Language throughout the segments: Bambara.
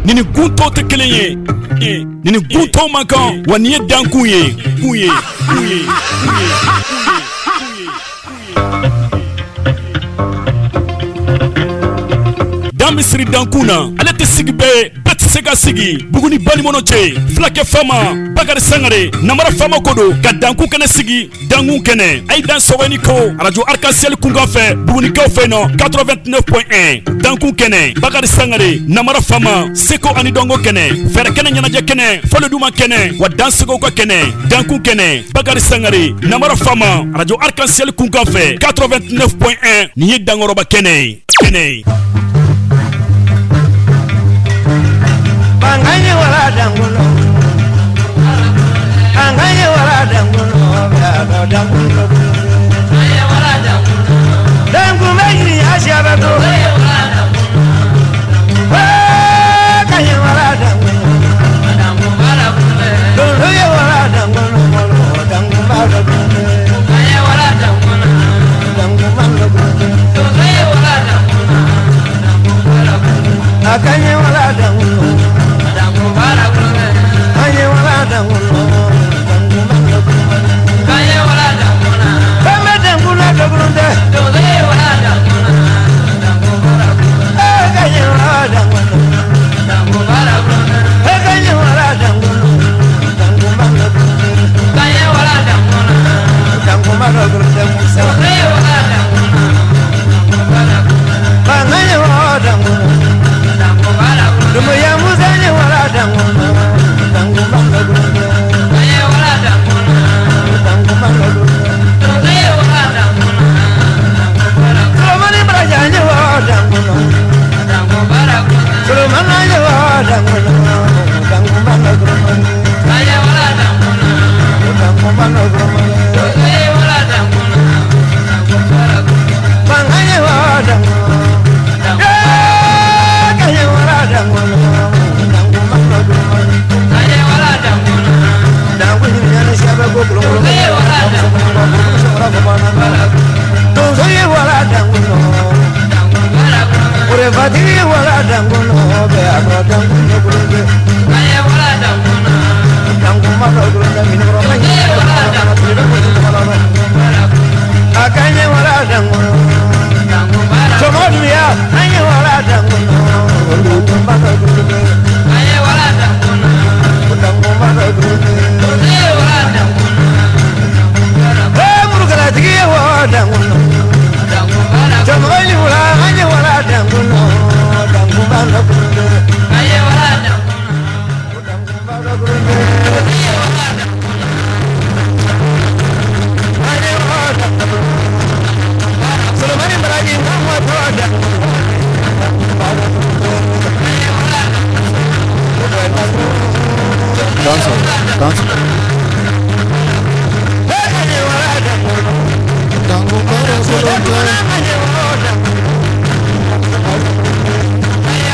Nini gunto te kelen ye. Nini gunto man kan wa ni ye dankun ye. Dan misiri dankun na ale tɛ sigi bɛɛ tɛ se ka sigi Buguni Balimono cɛ Fulakɛ Fama Bakari Sangare Namara Fama ko don ka dankun kɛnɛ sigi dankun kɛnɛ a ye dan sɔgɔni ko radio Arc-en-Ciel kunkan fɛ Bugunikaw fɛ yen nɔ 89.1 dankun kɛnɛ Bakari Sangare Namara Fama Seko ani dɔnko kɛnɛ fɛrɛ kɛnɛ ɲɛnajɛ kɛnɛ fɔlɔduma kɛnɛ wa dansegow ka kɛnɛ dankun kɛnɛ Bakari Sangare Namara Fama radio Arc-en-Ciel kunkan fɛ 89.1 nin ye dankɔrɔba kɛnɛ ye. Anganye wala dangulo Anganye wala dangulo Biado dangulo Anganye wala dangulo Dangu megri ashabato Anganye wala dangulo Anganye wala dangulo Dangu wala dangulo Dangu wala dangulo Dangu wala dangulo Anganye wala dangulo Dangu wala dangulo Anganye wala dangulo Anganye wala dangulo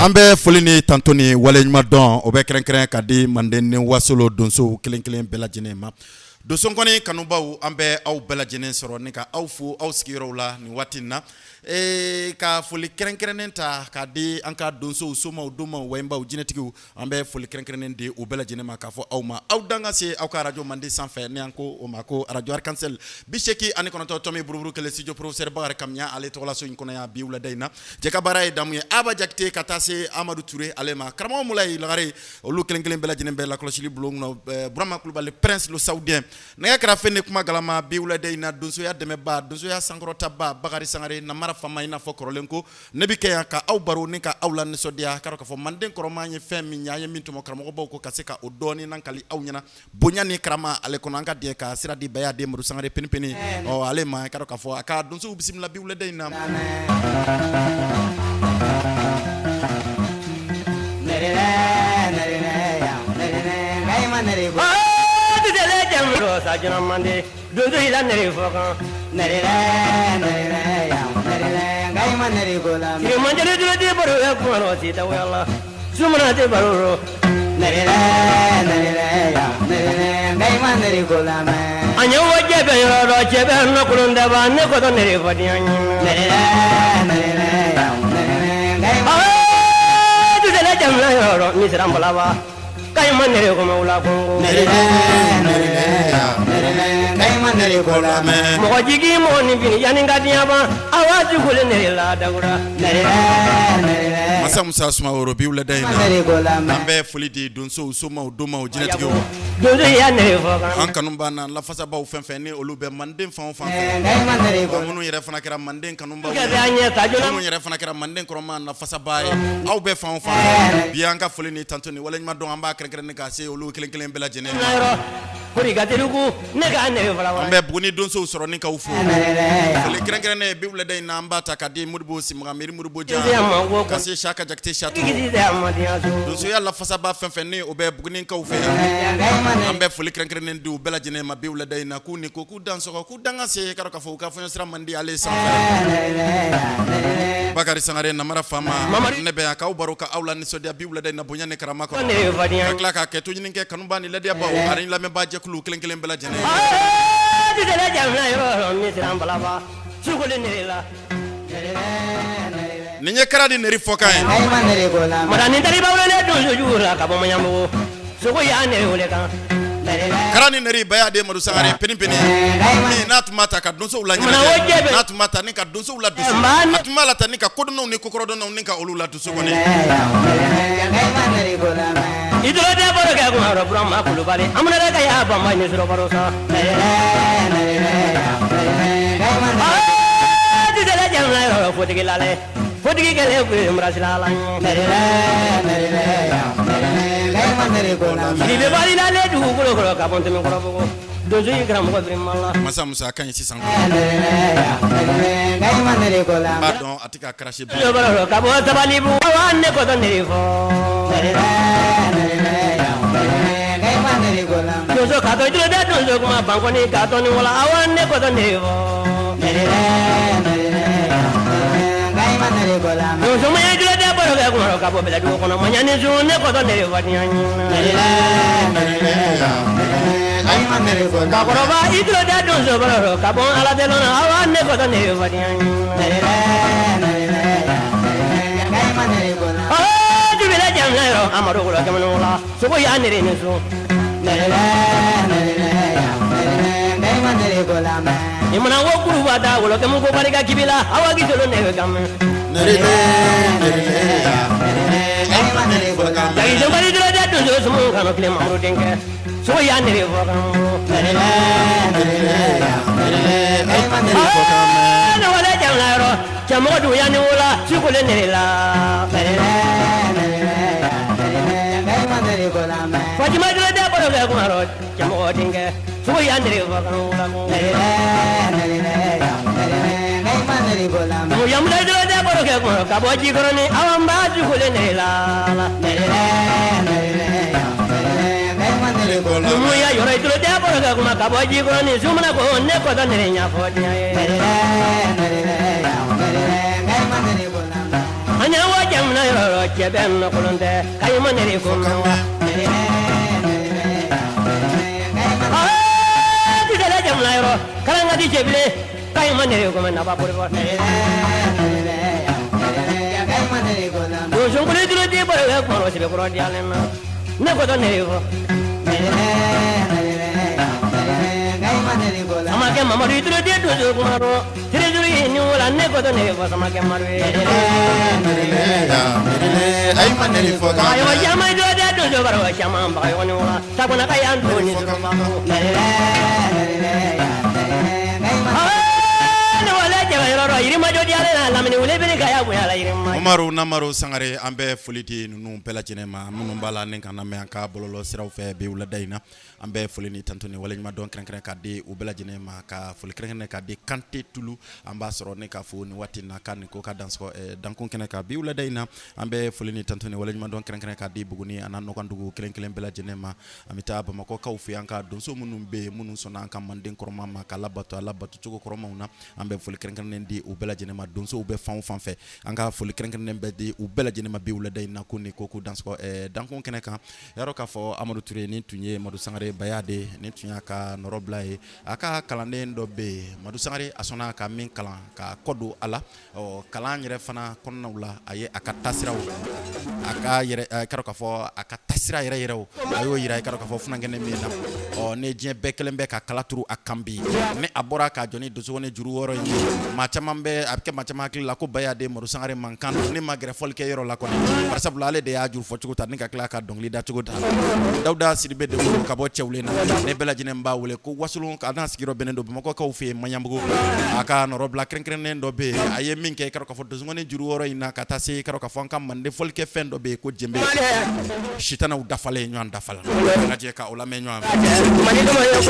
An bɛ foli ni tanto ni waleɲuman dɔn o bɛ kɛrɛnkɛrɛn ka di Manden ni Wasolo donso kelen kelen bɛɛ lajɛlen ma. Donso kɔni kanubaw an bɛ aw bɛɛ lajɛlen sɔrɔ ni ka aw fo aw sigiyɔrɔw la nin waati in na. Ka foli kɛrɛnkɛrɛnnen ta ka di an ka donsow somaw donmaw wayimbaw jinɛtigiw an bɛ foli kɛrɛnkɛrɛnnen di u bɛɛ lajɛlen ma k'a fɔ aw ma aw dan ka se aw ka radio Manden sanfɛ ni an ko o ma ko radio Arc-en-Ciel 89.1 buruburu kelen studio professeur Bakari Kamiya ale tɔgɔla so in kɔnɔ yan bi wulada in na jɛ ka baara ye damu ye Aba Jakite ka taa se Amadu Ture ale ma karamɔgɔ Mulayi Lagare olu kelen kelen bɛɛ lajɛlen bɛ lakɔlɔsili bulon kɔnɔ Burama Kulubali Prince le Saoudien nɛgɛ kɛrɛfɛ ne kuma galama bi wulada in na donsoya dɛmɛba donsoya sankɔrɔtaba Bakari Sangare Namara Fama in n'a fɔ kɔrɔlen ko ne bi kɛ yan ka aw baro ni ka aw la nisɔndiya k'a dɔn k'a fɔ Manden kɔrɔma ye fɛn min ye an ye min tɔmɔ karamɔgɔbaw ko ka se ka o dɔɔni nankali aw ɲɛna bonya ni karama ale kɔnɔ an ka diɲɛ ka sira di bɛɛ y'a den Madu Sangare penipeni ale ma k'a dɔn k'a fɔ a ka donsow bisimila bi wulada in na Sajana Mande, Dodo ila nere fokan, nere ya, ngai man nere gola. Ki manjere di baru ya kuno sita wala. Sumana de baru, nere ya, ngai man nere gola me. Anyo waje be ro je be no kulunda ba ne ko nere fadiyan. Nere misiran balaba kay man nere ko mawla kongo nere kay man nere ko la me mo jigi mo ni bini yani ngadiya ba awaji ko le nere la dagura nere masa musa suma woro bi wala dayna ambe fulidi donso suma doma o jinati go donso ya nere fo kan an kanum bana la fasa ba o fenfen ni olube manden fan fan ko munu yere fana kira manden kanum ba munu yere fana kira manden ko man la fasa ba aw be fan fan bianka fulini tantoni wala ma don amba kere ne ka se olu kelen kelen bela jene kuri gatirugo ne ga nere fala ambe buguni donso soro ni ka ufo le keren keren ne bi wala dayna amba ta kadi mudbo simga miri mudbo ja kasi shaka jakte shatu donso ya la fasa ba fenfen ni obe buguni ka ufe ambe fuli keren keren ndu bela jene ma bi wala dayna ku ni ko ku danso ko ku danga se karo ka fo ka fo sira mandi ale sa Bakari Sangare namara fama ne be ka baro ka awla ni sodia bi wala dayna bonya ne karama ko kala ka ke tunyini ke kanumba ni ledia ba arin la me ba je kulu kelen kelen bela jene di dele jamna yo mi siran balaba sugole ne la ninye karadi neri fokaen marani dari bawle ne do jura ka bo manyambo sugo ya ne ole kan karani neri baya de madu sangare peni peni ni natumata ka donso ula nyina natumata ni ka donso ula dusu atumala tani ka kodono ni kokorodo no ni ka olula dusu kone idolo de boro ka ko ro brahma kulu bale amna da ka ya bamba ni suro barosa di dele jamna yo fotigi lale fotigi kele ko mrasilala Ibe bali la le du ko ka ponte me ko bogo dojo yi gram ko brimalla masa musa kan ci sango pardon atika crash bi yo baro ka bo tabali bu wanne ko don ni fo dojo ka do de dojo ko ma bango ni ka don ni wala awanne ko don ni fo dojo me jule de baro ka bo bela du ko no manyani jone ko don ni fo Kakoroba idlo da donzo baro kabon ala de lona awanne ko don ne vadian ah jubila jamna ro amaro ko kamano la sugo ya nere ne so imana wo kuru bada wolo kemu ko barika kibila awagi dolo ne gam nere ay de bari dilo da donzo sumo kanu kile mamro denke so ya nere vokan na wala jamla ro jamodu ya ni wala sukule nere la Fatima dilo da baro ga ko ro jamodu denke so ya nere vokan wala ko mo yamla dilo da baro ga ko ka boji koroni awamba sukule nere la Numu ya yoro itlo de boro ga kuma ka boji ko ni sumna ko ne ko da ne nya fo nya anya wa jamna yoro ke ben no kolonde kay mo ne ko ma di de jamna yoro kala ngadi jeble kay mo ne ko ma na ba por do jongule itlo de boro ga ko ro se ko ro di alena ne ko da ne ko sama ke mamadu itro dia dojo kumaro tire juri ni wala ne ko to ne ko sama ke maru ay maneri fo ka ay wa jama do dia dojo baro jama ba yo ni wala ta ko na kay antoni do ba Umaru Namaru Sangare ambe foliti nunu pela cinema munu bala nenkana me anka bololo siraw fe be wala dayna ambe folini tantoni wala ma don kren kren kadi u bela cinema ka foli kren kadi kante tulu amba soro ne ka foni watina kan ko ka dansko dankon kren ka be wala dayna ambe folini tantoni wala ma don kren kren kadi buguni anano kan dugu kren kren bela cinema amita ba mako ka ufi anka don so munu be munu sona anka manden koroma ma kala batu ala batu tugo koroma una ambe foli kren kren di u bɛɛ lajɛlen ma donso u bɛ fan o fan fɛ an ka foli kɛrɛnkɛrɛnnen bɛ di u bɛɛ lajɛlen ma bi wulada in na ko ni ko dansɔgɔ dankun kɛnɛ kan yarɔ k'a fɔ Amadu Ture ni tun ye Madu Sangare Bayade ni tun y'a ka nɔrɔ bila ye a ka kalanden dɔ bɛ yen Madu Sangare a sɔnna ka min kalan ka kɔ don a la kalan yɛrɛ fana kɔnɔnaw la a ye a ka tasiraw a ka yɛrɛ k'a k'a fɔ a ka tasira yɛrɛ o a y'o yira i k'a k'a fɔ funankɛnɛ min na ne diɲɛ bɛɛ kelen bɛ ka kala turu a kan bi ne a bɔra ka jɔ ni dosokɔnɛ juru wɔɔrɔ in ye maa caman bɛ a bɛ kɛ maa caman hakili la ko Bayade Madu Sangare mankan don ne ma gɛrɛ fɔlikɛ yɔrɔ la kɔni barisabula ale de y'a juru fɔ cogo ta ni ka tila ka dɔnkili da cogo ta Dawuda Sidibe de ko ka bɔ Cɛwlen na ne bɛɛ lajɛlen b'a wele ko Wasolon a n'a sigiyɔrɔ bɛnnen don Bamakɔkaw fɛ yen Maɲanbugu a ka nɔrɔ bila kɛrɛnkɛrɛnnen dɔ bɛ yen a ye min kɛ i k'a dɔn k'a fɔ dosokɔnɛ juru wɔɔrɔ in na ka taa se i k'a dɔn k'a fɔ an ka Mande fɔlikɛ fɛn dɔ bɛ yen ko Jembe sitanaw dafalen ɲɔgɔn dafala an ka jɛ ka o lamɛn ɲɔgɔn fɛ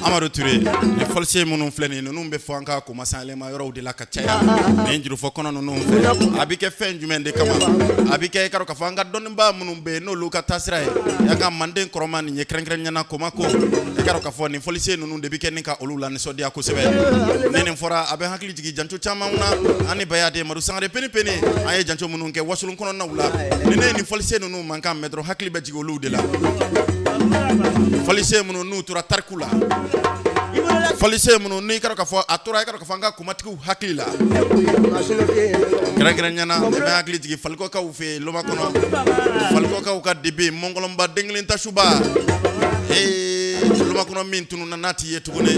Amadu Ture ni fɔlisen minnu filɛ nin ninnu bɛ fɔ an ka komasanlema yɔrɔw de la ka caya nin jurufɔ kɔnɔ ninnu fɛ a bɛ kɛ fɛn jumɛn de kama a bɛ kɛ i ka dɔn k'a fɔ an ka dɔnnibaa minnu bɛ yen n'olu ka taasira ye an ka Manden kɔrɔma nin ye kɛrɛnkɛrɛnɲana Komako i ka dɔn k'a fɔ nin fɔlisen ninnu de bɛ kɛ nin ka olu la nisɔndiya kosɛbɛ ni nin fɔra a bɛ hakili jigin janco caman na ani Bayade Madu Sangare peni an ye janco minnu kɛ Wasolon kɔnɔnaw la ni ne ye nin fɔlisen ninnu mankan mɛn dɔrɔn hakili bɛ jigin olu de la fɔlisen minnu n'u tora tariku la fɔlisen minnu n'i ka dɔn k'a fɔ a tora i ka dɔn k'a fɔ an ka komatigiw hakili la kɛrɛnkɛrɛnɲana ne bɛ hakili jigin Falikɔkaw fɛ Loma kɔnɔ Falikɔkaw ka debe Mɔngɔlɔnba den kelen tasuba Loma kɔnɔ min tununna n'a t'i ye tuguni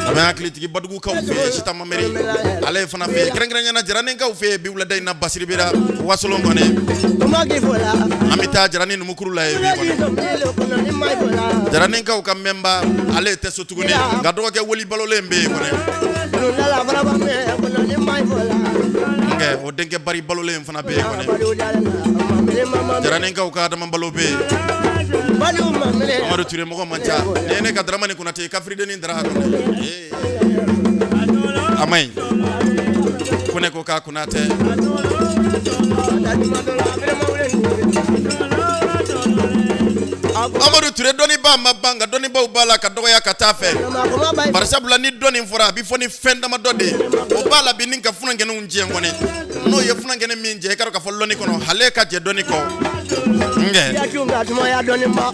a bɛ hakili jigin Badugukaw fɛ Sita Mamɛri ale fana fɛ kɛrɛnkɛrɛnɲana Jaranenkaw fɛ bi wulada in na Basiri bera Wasolon kɔni an bɛ taa Jarani Numukuru la ye bi kɔni Jaranenkaw ka memba ale tɛ so tuguni nka dɔgɔkɛ Weli Balolen bɛ yen kɔni Nge o denke bari balole en fana be kone jarani ka uka dama balobe Amadou Touré mo ko mancha nene ka dramani kunate ka fride ni ndara amay kone ko ka kunate Amadou Touré doni ba mabanga doni ba ubala ka doya ka tafe barsabula ni doni fora bi foni fenda ma dode o bala bi ninka funa ngene unje ngone no ye funa ngene minje ka fo loni kono hale ka je doni ko nge ya tunga tuma ya doni ma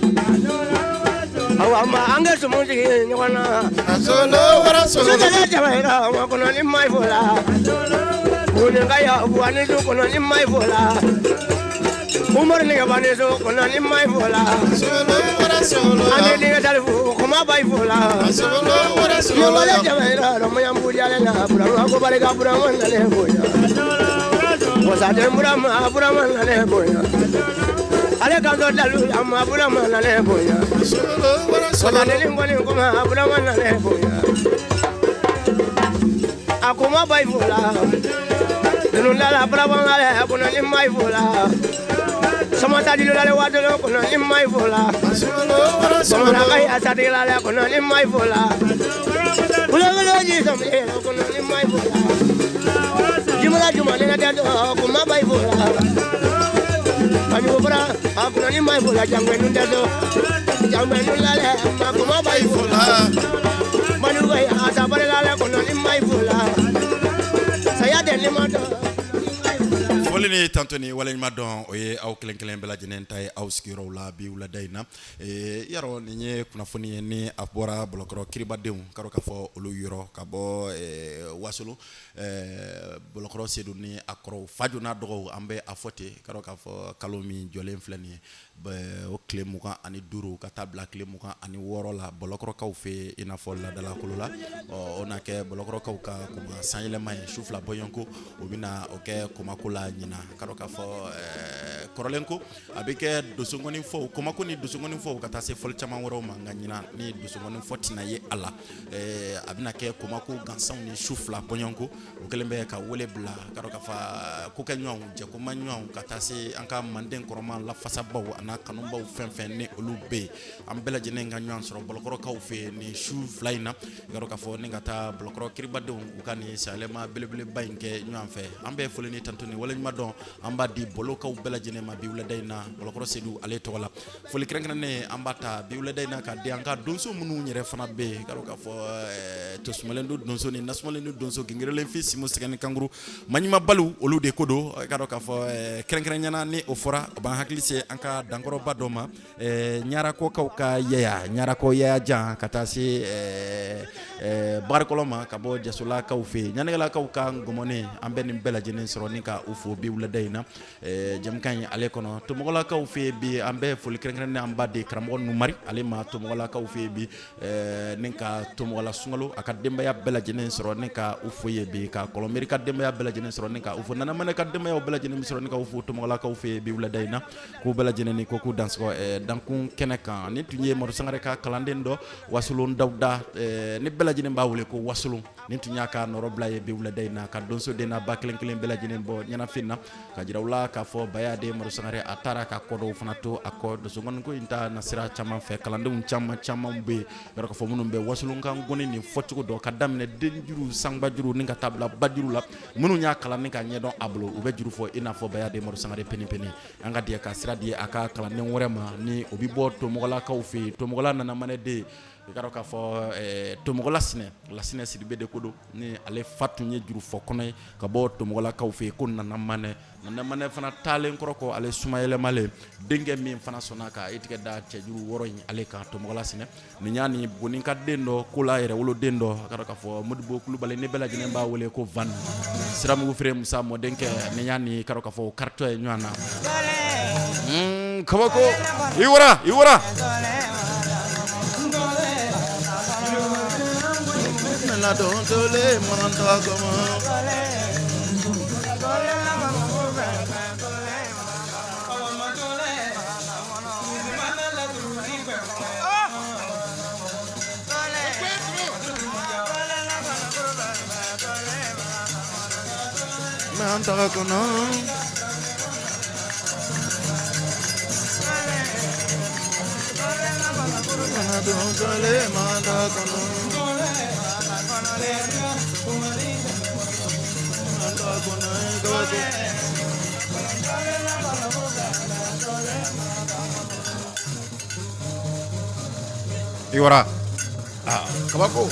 awa ma ange sumunji nyona solo wara solo de jabaira ma kono ni mai fola unenga ya buani du kono ni mai fola Umar ni gabane so kono ni mai fola solo wara solo ane ni dalfu koma bai fola solo wara solo yo wala jabaira ro mo yamburi ale na bura ko bare ga bura man le boya wasa de bura man le boya ale ka do dalu amma bura man le boya solo wara solo ane ni ngoni koma bura man le boya akoma bai fola dunu la bura man le kono ni mai fola sama tadi lale wadolo kono ni mai fola sama kai asadi lale kono ni mai fola ulo ji sam e kono ni mai fola jumala na dado ko ma bai fola ani obra kono ni mai fola jangwe nu dado jangwe nu lale ma ko ma bai fola manu kai asabare lale kono ni mai fola saya de ni mato Folini tantoni wala ma don oye aw kelen bela jenen tay aw skiro la bi wala dayna yaro ni kuna foni ni abora blokro kiribadew karo ka fo olu yoro ka bo wasulu blokro sedu ni akro fajuna dogo ambe afote karo ka fo kalomi jolen flani be o klemuka ani duru ka tabla klemuka ani woro la blokro ka fe ina fo la dala kulula ona ke blokro ka kuma sanyele may choufla boyonko obina oke kuma kula nyina karo ka fo korolenko abike dosongoni fo kuma ko ni dosongoni fo kata se fol chama woro manga nyina ni dosongoni fo tina ye ala abina ke kuma ko gansan ni choufla boyonko okelembe ka wole bla karo ka fa ko kanyon je ko manyon kata se anka manden koroma la fasa baw ana kanumba fen ni olube ambela jene nganyon soro blokro ka fe ni choufla ina karo ka fo ni ngata blokro kiribade ukani salema belebele banke nyon fe ambe folini tantoni wala ma don amba di boloka ubela jene ma biwla dayna blokro sedu ale tola foli krenkna ne ambata biwla dayna ka de anka donso munu nyere fana be karo ka fo to smalendo donso ni nasmalendo donso gingirele fi simo sekani kanguru manyima balu olu de kodo karo ka fo krenkrenyana ni ofora ban haklise anka dankoro badoma nyara ko ka yeya nyara ko yeya jan katasi barkoloma kabo jasula ka ufe nyanela ka ngomone ambe ni bela jene soro ni ka ufo bi wala dayna jam kan ale kono to mogola ka ufe bi ambe ful kren amba de kramo nu mari ale ma to mogola ka ufe bi ninka to mogola sungalo aka demba ya bela jene soro ni ka ufo ye bi ka kolomeri ka demba ya bela jene soro ni ka ufo nana mane ka demba ya bela jene soro ni ka ufo to mogola ka ufe bi wala dayna ko bela jene ni ko ku dansko dankun keneka ni tunye mo sangare ka kalandendo wasulun dawda ni bela jene mbawle ko wasulun ni tunya ka no roblaye bi wala dayna ka donso dena baklen bela jene bo nyana finna ka jirawla ka fo bayade mo sangare atara ka kodo fanato akod so ngon ko inta nasira chama fe kalande chama be yoro ko fo munum be wasulun kan goni ni fotiko do ka damne denjuru sangba juru ninga tabla badiru la munu nya kala ninga nyedon ablo ube juru fo ina fo bayade mo sangare peni anga dia ka sira dia aka kala ne worema ni obi bo to mogola ka ufi to mogola nana mane de karo ka fo to mogola sine sidibe de kodo ni ale fatu nye juru fo kono ka bo to mogola ka ufi ko nana mane fana talen koroko ale sumayele male denge min fana sonaka etike da che juru woro ale ka to mogola sine ni nyani bonin ka dendo kula ere wolo dendo karo ka fo modbo kulu bale ne bela jene ba wole ko van siram go frem sa mo denke ni nyani karo ka fo karto e nyana kabako iwara la don dole mananta como Iwara. Kabako.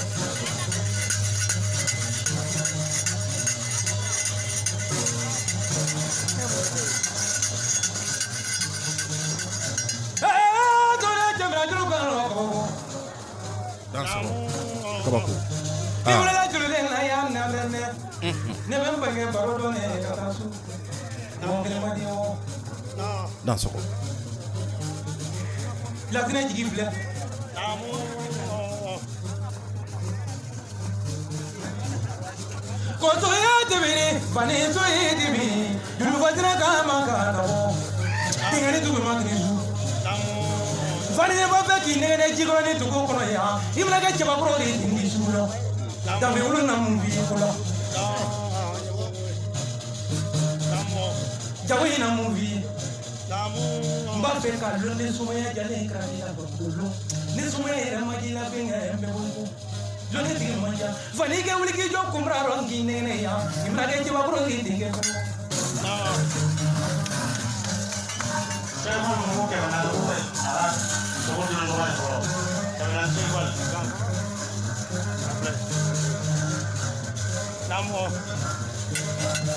Kabako. Danso. La tine jigi filɛ koto ye tɛmɛni fani to ye dimi jurufatina kama ka nɔgɔ tingani tugu ma tigi su fani ye ba fɛ k'i nɛgɛnɛ jikɔrɔ ni tugu kɔnɔ yan i bɛna kɛ cɛbakɔrɔ de ye tigi su la danbe wolo na mun b'i kɔnɔ jago in na mun b'i n b'a fɛ ka lɔn ni sumaya jalen kɛra ne la bakolo ni sumaya yɛrɛ ma ji la fɛn kɛ n bɛ bɔ lɔn ni tigi man ca fani kɛ wuli k'i jɔ kunbara rɔ k'i nɛgɛnɛ yan i bɛna kɛ cɛbakɔrɔ k'i denkɛ kɔnɔ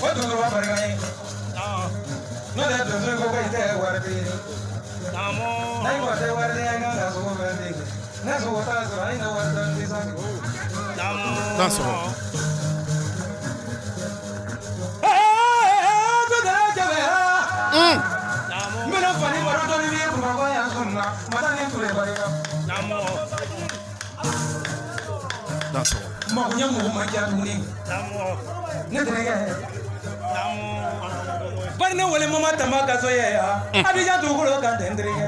o donso barika ye n'o tɛ donso ko i tɛ wari tɛ n'a yi wa tɛ wari tɛ an kan ka sogo fɛn tɛ ne sogo t'a sɔrɔ a ye na wari tɛ n tɛ sa Danso. n bɛna fani baro dɔɔni b'i Bamakɔ yan sɔn na mata ni ture barika Danso. mako ɲɛ mɔgɔ ma diya tuguni ne terikɛ bari ne wele mama tama ka so ye yan Abidjan dugukolo kan tɛ n terikɛ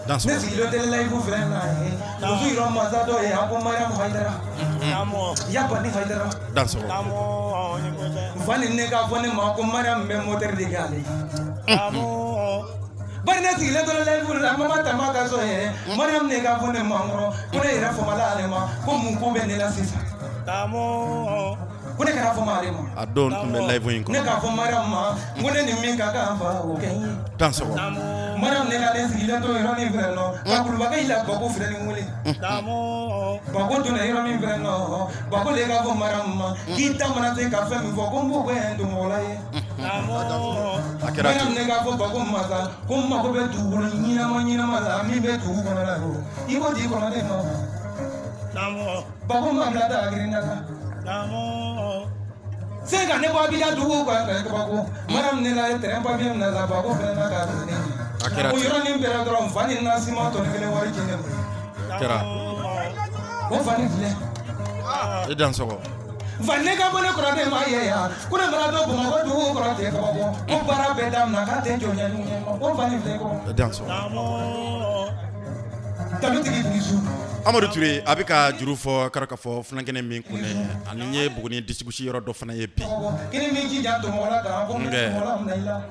Danso. ne sigilen tɛ layifu filɛ na ye muso yɔrɔ masa dɔ ye a ko Mariam Hayidara Yabani Hayidara Danso. Fani ne k'a fɔ ne ma ko Mariam bɛ moteur de kɛ ale bari ne sigilen tɛ layifu la mama tama ka so ye Mariam ne k'a fɔ ne ma nkɔrɔ ko ne yɛrɛ fɔmala ale ma ko mun ko bɛ ne la sisan ko ne kɛra fɔma ale ma A don tun bɛ live in ne kɔnɔ. k'a fɔ Mariam ma ko ne ni min ka kan fa o kɛ n ye Danso. Mariam ne k'ale sigilen to yɔrɔ min filɛ nɔ ka kulubakɛ yila Bako filɛ ni wele Bako donna yɔrɔ min filɛ nɔ Bako le k'a fɔ Mariam ma k'i ta mana se ka fɛn min fɔ ko n b'o kɛ don mɔgɔ la ye A kɛra Mariam ten. ne k'a fɔ Bako ma sa ko n mako bɛ dugukolo ɲɛnama la min bɛ dugu kɔnɔ la o i ko t'i kɔnɔ de ma Bako ma bila da girinna la se ka ne bɔ Abidjan dugu kan ka Bako Mariam ne la terrain papier min na sa Bako fɛnɛ na k'a don ne ye A kɛra o ten. yɔrɔnin bɛɛ la dɔrɔn fa ni na ciment tɔni kelen wari ci ne ma A kɛra. o fa ni filɛ I Danso. fa ne ka bɔ ne kɔrɔ de ma ye yan ko ne mana to Bamakɔ dugu kɔrɔ ten kabako ko baara bɛɛ daminɛ k'a tɛ jɔ ɲɛni ɲɛ ko fa ni filɛ kɔ Danso. talutigi tigi su Amadu Ture a bɛ ka juru fɔ k'a ka fɔ fulankɛnɛ min kunɛ ani n ye Buguni distribution yɔrɔ dɔ fana ye bi. kini min jija to mɔgɔ la kan ko mɔgɔ la minɛ i la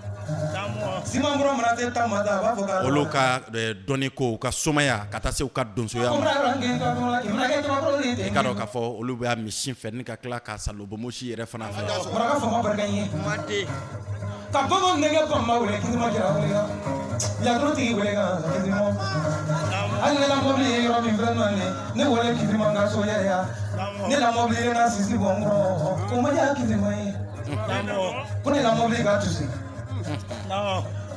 siman bɔrɔ mana se tan ma sa a b'a fɔ k'a Olu ka dɔnni ko u ka somaya ka taa se u ka donsoya ko ma. mara yɔrɔ kɛ ka dɔn i mana kɛ cɛbakɔrɔ de I ye ka ten dɔn k'a fɔ olu bɛ misi fɛ ni ka tila ka salobomosi yɛrɛ fana fɛ. maraka fama barika n ye ka bagan nɛgɛ banma wele kisima jara wele kan yatoro tigi wele kan kisima hali ne la mobili ye yɔrɔ min filɛ nɔ ye ne wele kisima n ka so yɛ yan ne la mobili ye n ka sisi bɔ n kɔrɔ o ma diya kisima ye ko ne la mobili ka tusi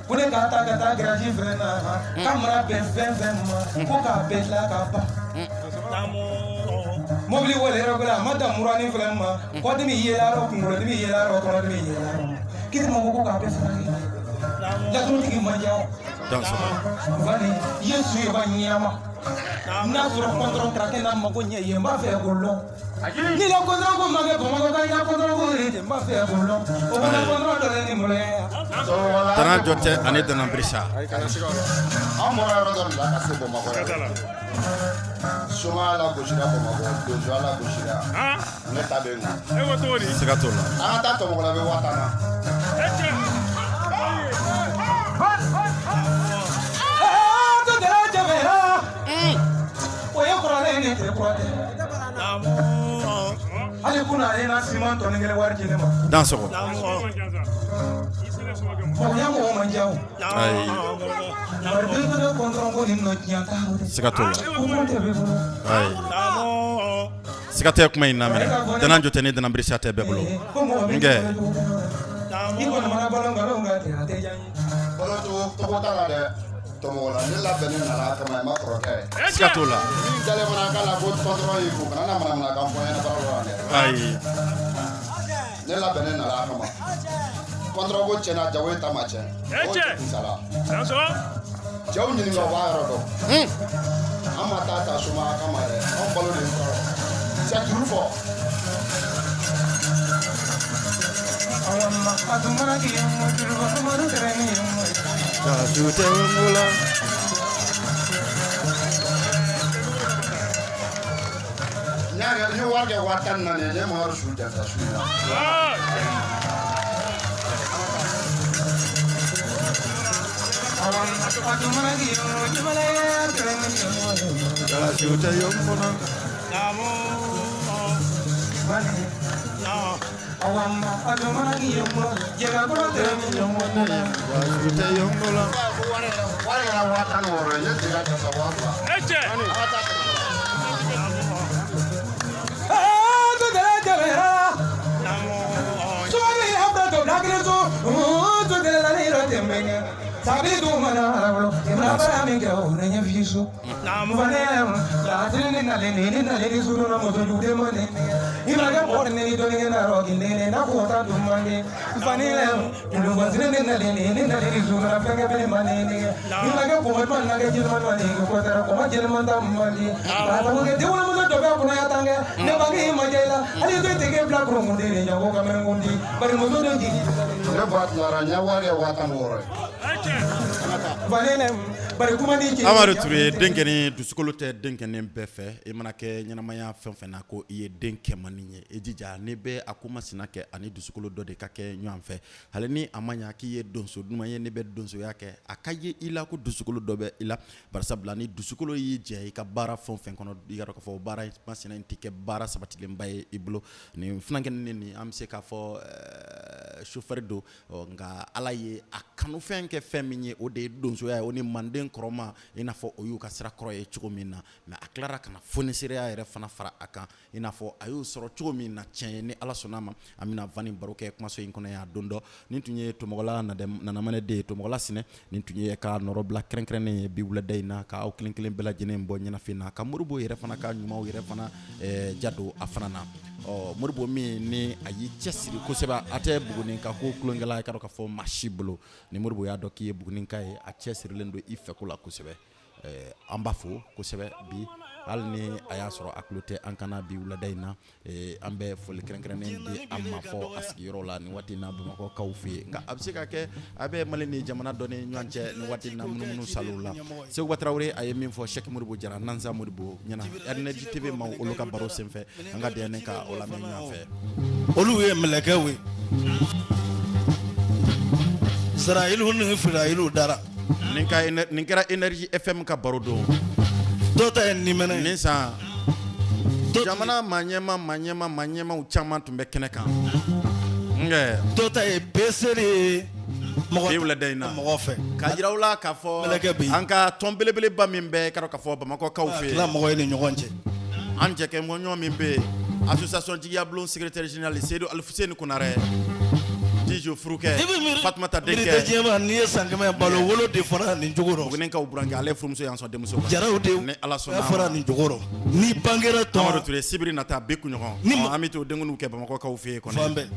ko ne k'a ta ka taa garaji filɛ na k'a mana bɛn fɛn fɛn ma ko k'a bɛɛ tila k'a ban mobili wele yɔrɔ bɛɛ a ma dan muranin filɛ ma kɔdimi yela yɔrɔ kunkolodimi yela yɔrɔ kɔnɔdimi yela yɔrɔ kisima ko k'a bɛɛ furakɛ laturu tigi man diya Vani Yesu Yama n'a sur contrôle craqué dans ma cognée, il m'a fait boulot. Ni la contrôle comme ma contrôle, il a contrôle, il m'a fait boulot. On a contrôle de l'animé. Tana jote ani dana brisa. Amora rodon la kasi boma ko. Suma la goshira boma ko, dojo la goshira. Ne tabenga. E wotori. Sigatola. Ata to mo la be watana. Ale kuna ena siman to ngere warji ne ma Dans ko. ko yango manjao Ai. barbe do kontrol ko nimno nyata Sigatola. ko te be bolo Ai. Sigate kuma ina mene. Tana jote ni dana brisa te bebulo. Nge. iko na mana balonga longa te ate janyi Bolo to botala de to mo la ne la benen na la kama ma proke. Sigatola. Ni dale mana kala bot control yi ko kana mana ka ko ena baro ne. Ai. Ne la benen na la kama. Control go chena jawe tamache. Sala. Danso. Jaw ni ngo wa rodo. Ama tata suma kama re. On balo de fro. C'est tout fort. awamma adumara ki yamma jurba kumaru tereni yamma Jute ngula. Nya ni wa ge watan na ne mo ru shu da shu na. awamma adumara ki yamma jurba tereni yamma Jute ngula. awamma adumara ki yamma jega ko tereni yamma Jute ngula. Wa ya watan woro ne diga ta sa wa. Eche. to dere dere so ni abra to dagre to dere la ni ro temenya sabi do mana arablo imra bara mi ke o ne fiso mane la trini na le suru na mo to jude mane imra ga por ne do ne na ro ne na ko ta dum mane fani le do mo trini na le suru na fe ke be mane ne imra ga ko man na ga jil man mane ko ta ko ma jil man ta mane ta ko ke de mo to ga ko na tange ne ba ge ma jela ali to te ke bla ko mo de ne ya ko ka men ngondi bari mo to de ji Ne bat na ra nya wa ge watan woro. vanene bari kuma ni ki Amadu Touré denkeni dusukolo tɛ denkeni bɛɛ fɛ i mana kɛ ɲɛnamaya fɛn fɛn na ko i ye den kɛmani ye i jija ni bɛ a ko masina kɛ ani dusukolo dɔ de ka kɛ ɲɔgɔn fɛ hali ni a ma ɲa k'i ye donso duman ye ni bɛ donsoya kɛ a ka ye i la ko dusukolo dɔ bɛ i la barisabula ni dusukolo y'i jɛ i ka baara fɛn fɛn kɔnɔ i ka dɔn k'a fɔ baara masina in tɛ kɛ baara sabatilenba ye i bolo nin funankɛnin nin an bɛ se k'a fɔ chauffeur don nka ala ye a kanufɛn kɛ fɛn min ye o de ye donsoya ye o ni manden kɔrɔma i n'a fɔ o y'u ka sira kɔrɔ ye cogo min na mais a tilara ka na fonisɛriya yɛrɛ fana fara a kan i n'a fɔ a y'o sɔrɔ cogo min na tiɲɛ ye ni ala sɔnna a ma an bɛna Vani baro kɛ kumaso in kɔnɔ yan don dɔ nin tun ye Tomɔgɔla Nanamane den ye Tomɔgɔla Sinɛ nin tun ye ka nɔrɔ bila kɛrɛnkɛrɛnnen ye bi wulada in na ka aw kelen kelen bɛɛ lajɛlen bɔ ɲɛnafin na ka Moribo yɛrɛ fana ka ɲumanw yɛrɛ fana jadon a fana na Moribo min ni a y'i cɛsiri kosɛbɛ a tɛ Buguni ka ko kulonkɛla i ka dɔn k'a fɔ maa si bolo ni Moribo y'a dɔn k'i ye Buguninka ye a cɛsirilen don i fɛko la kosɛbɛ an b'a fo kosɛbɛ bi hali ni a y'a sɔrɔ a tulo tɛ an kana bi wulada in na an bɛ foli kɛrɛnkɛrɛnnen di a ma fɔ a sigiyɔrɔ la nin waati in na Bamakɔkaw fɛ yen nka a bɛ se ka kɛ a bɛ Mali ni jamana dɔ ni ɲɔgɔn cɛ nin waati in na munumunu saliw la Seguba Tarawele a ye min fɔ Cheikh Moribo Jara Nansa Moribo ɲɛna Energy TV ma olu ka baro senfɛ an ka dɛmɛ ka o lamɛn ɲɔgɔn fɛ olu ye mɛlɛkɛw ye Sarayilu ni Firayilu dara nin kɛra Energy FM ka baro don dɔ ta ye nimɛnɛ nin san jamana maɲɛmaw caman tun bɛ kɛnɛ kan dɔ ta ye beseli ye bi wulada in na mɔgɔ fɛ ka yiraw la k'a fɔ an ka tɔn belebeleba min bɛ ka dɔn k'a fɔ Bamakɔkaw fɛ tila mɔgɔ ye ni ɲɔgɔn cɛ an jɛkɛmɔɲɔgɔn min bɛ yen association jigiya bulon secrétaire général Seydou Alfuseni Konarɛ Dijo Furukɛ Fatumata Denkɛ Diɲɛma n'i ye san 100 balo wolo de fara nin jogo rɔ Bugunikaw burankɛ ale furumuso y'an sɔn denmuso kan jaraw de ni ala sɔnna fara nin jogo rɔ ni bangera tɔn Amadu Touré sibiri nata bi kuɲɔgɔn an bɛ to denkudiw kɛ Bamakɔkaw fɛ yen fan bɛɛ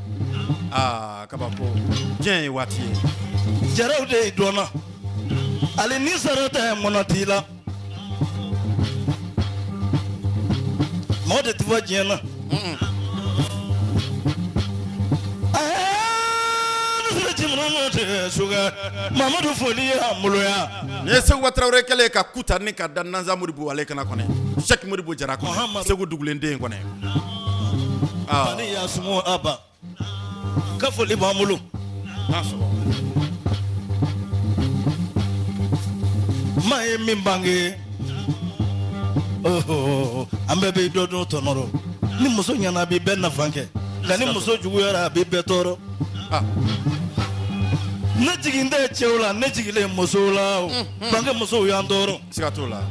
kabako diɲɛ ye waati ye jaraw de dɔnna ali ni sarata monatila mode tuwa jena Mamadou Foli Mouloya ne Segu Traoré kele ka kuta ni ka dan Nanza Modibo ale kana kone Cheikh Modibo jara kone Segu dugulende kone ani yasumo aba ka Foli ba mulu naso mai mimbange oh ambe be dodo tonoro ni muso nyana bi ben na fanke ngani muso juguyara bi betoro ne jiginde chewla ne jigile muso la bange muso yandoro sikatola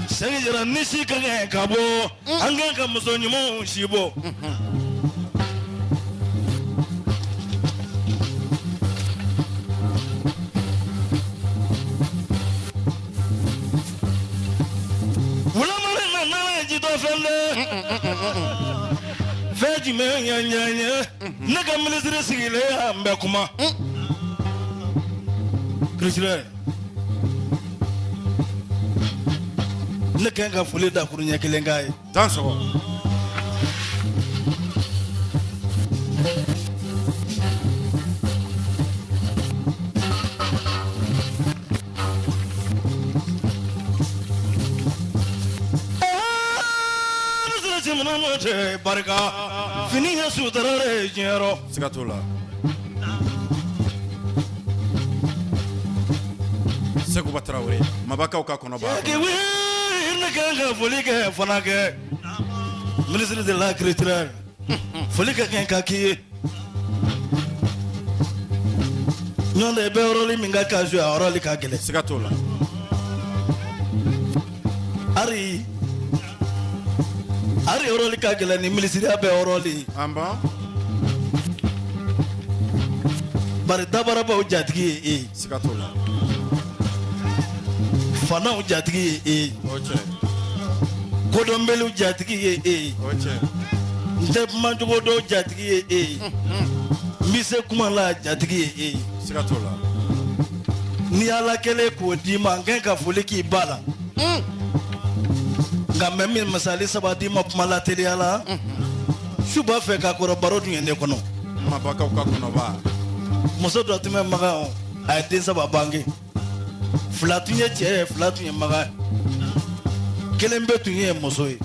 segi jara nisi kange kabo anga ka muso nyumo shibo Veji me nyanya naga ministre sigile ambe kuma Krishna naga Foli da kurunya kelengai danso barka fini ya sudarare jero sikatola Segu Traoré mabaka uka kono ba ke wi naga Foli ke fanake ministre de l'agriculture Foli ke ka ki nyonde be oroli minga kazu oroli ka gele sikatola ari oroli ka gele ni ministre abe oroli amba bari dabara ba ujatigi sikatola fana ujatigi oche kodombele ujatigi oche nte manjogo do ujatigi mise kuma la ujatigi sikatola ni ala kele ko di ma ngen ka Foli ki bala nga memi masali sabadi ma pumala tele ala suba fe ka koro baro dun ne kono mabaka uka kono ba muso do tume maga ay den saba bangi flatunye che flatunye maga kelembe tunye muso yi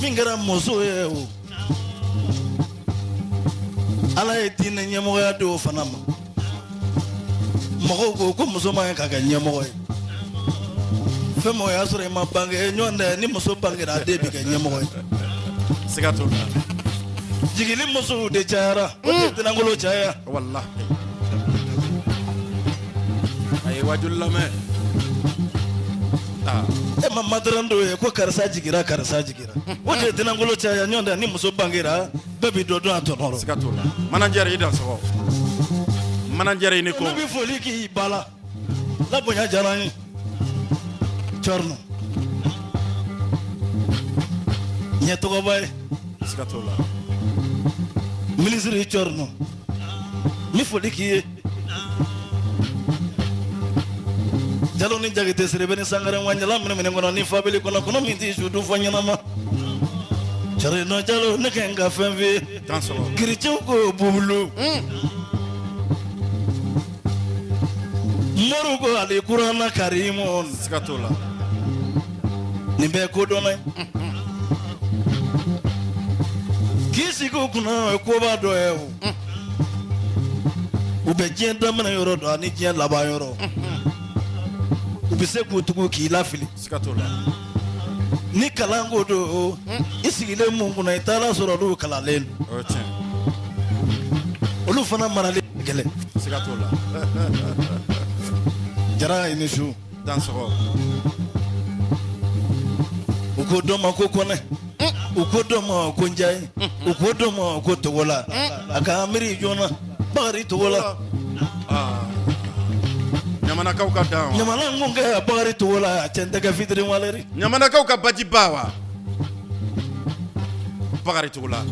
mingara muso ye o ala ye dinne nyemo ya do fanama mago ko muso ma ka ga nyemo yi femo ya sore ma bange nyonde ni muso bange na debi ga nyemo yi sikatola jigili muso de chara o de nangolo chaya wallahi ay wajulla me ma madrando e ko karsa jigira o de nangolo chaya nyonde ni muso bangira bebi dodo atonoro sikatola manajere idan so manajere ni ko nabi Foli ki bala la bonya jarani chorno nyeto go bay sikatola ministre chorno ni Foli ki jalo ni jagite serebeni sangare wanyala mene ngono ni fabeli kono minti judu fanyana ma chare no jalo ne kenga femve danso kiricho ko bubulu morugo ali kurana karimon sikatola ni be ko donay kisi ko kuna ko ba do e u be jenda mana yoro do ani je laba yoro u be se ko tugo ki lafili sikatola ni kalango do isigile mungu na itala soro do kalalen oche olu fana marale gele sikatola jara inishu danso uko doma ko kone uko doma ko njay uko doma ko togola aka amiri jona bari togola nyamana kauka dawa nyamana ngunga bari togola cendega fitri waleri nyamana kauka baji bawa bagari tugula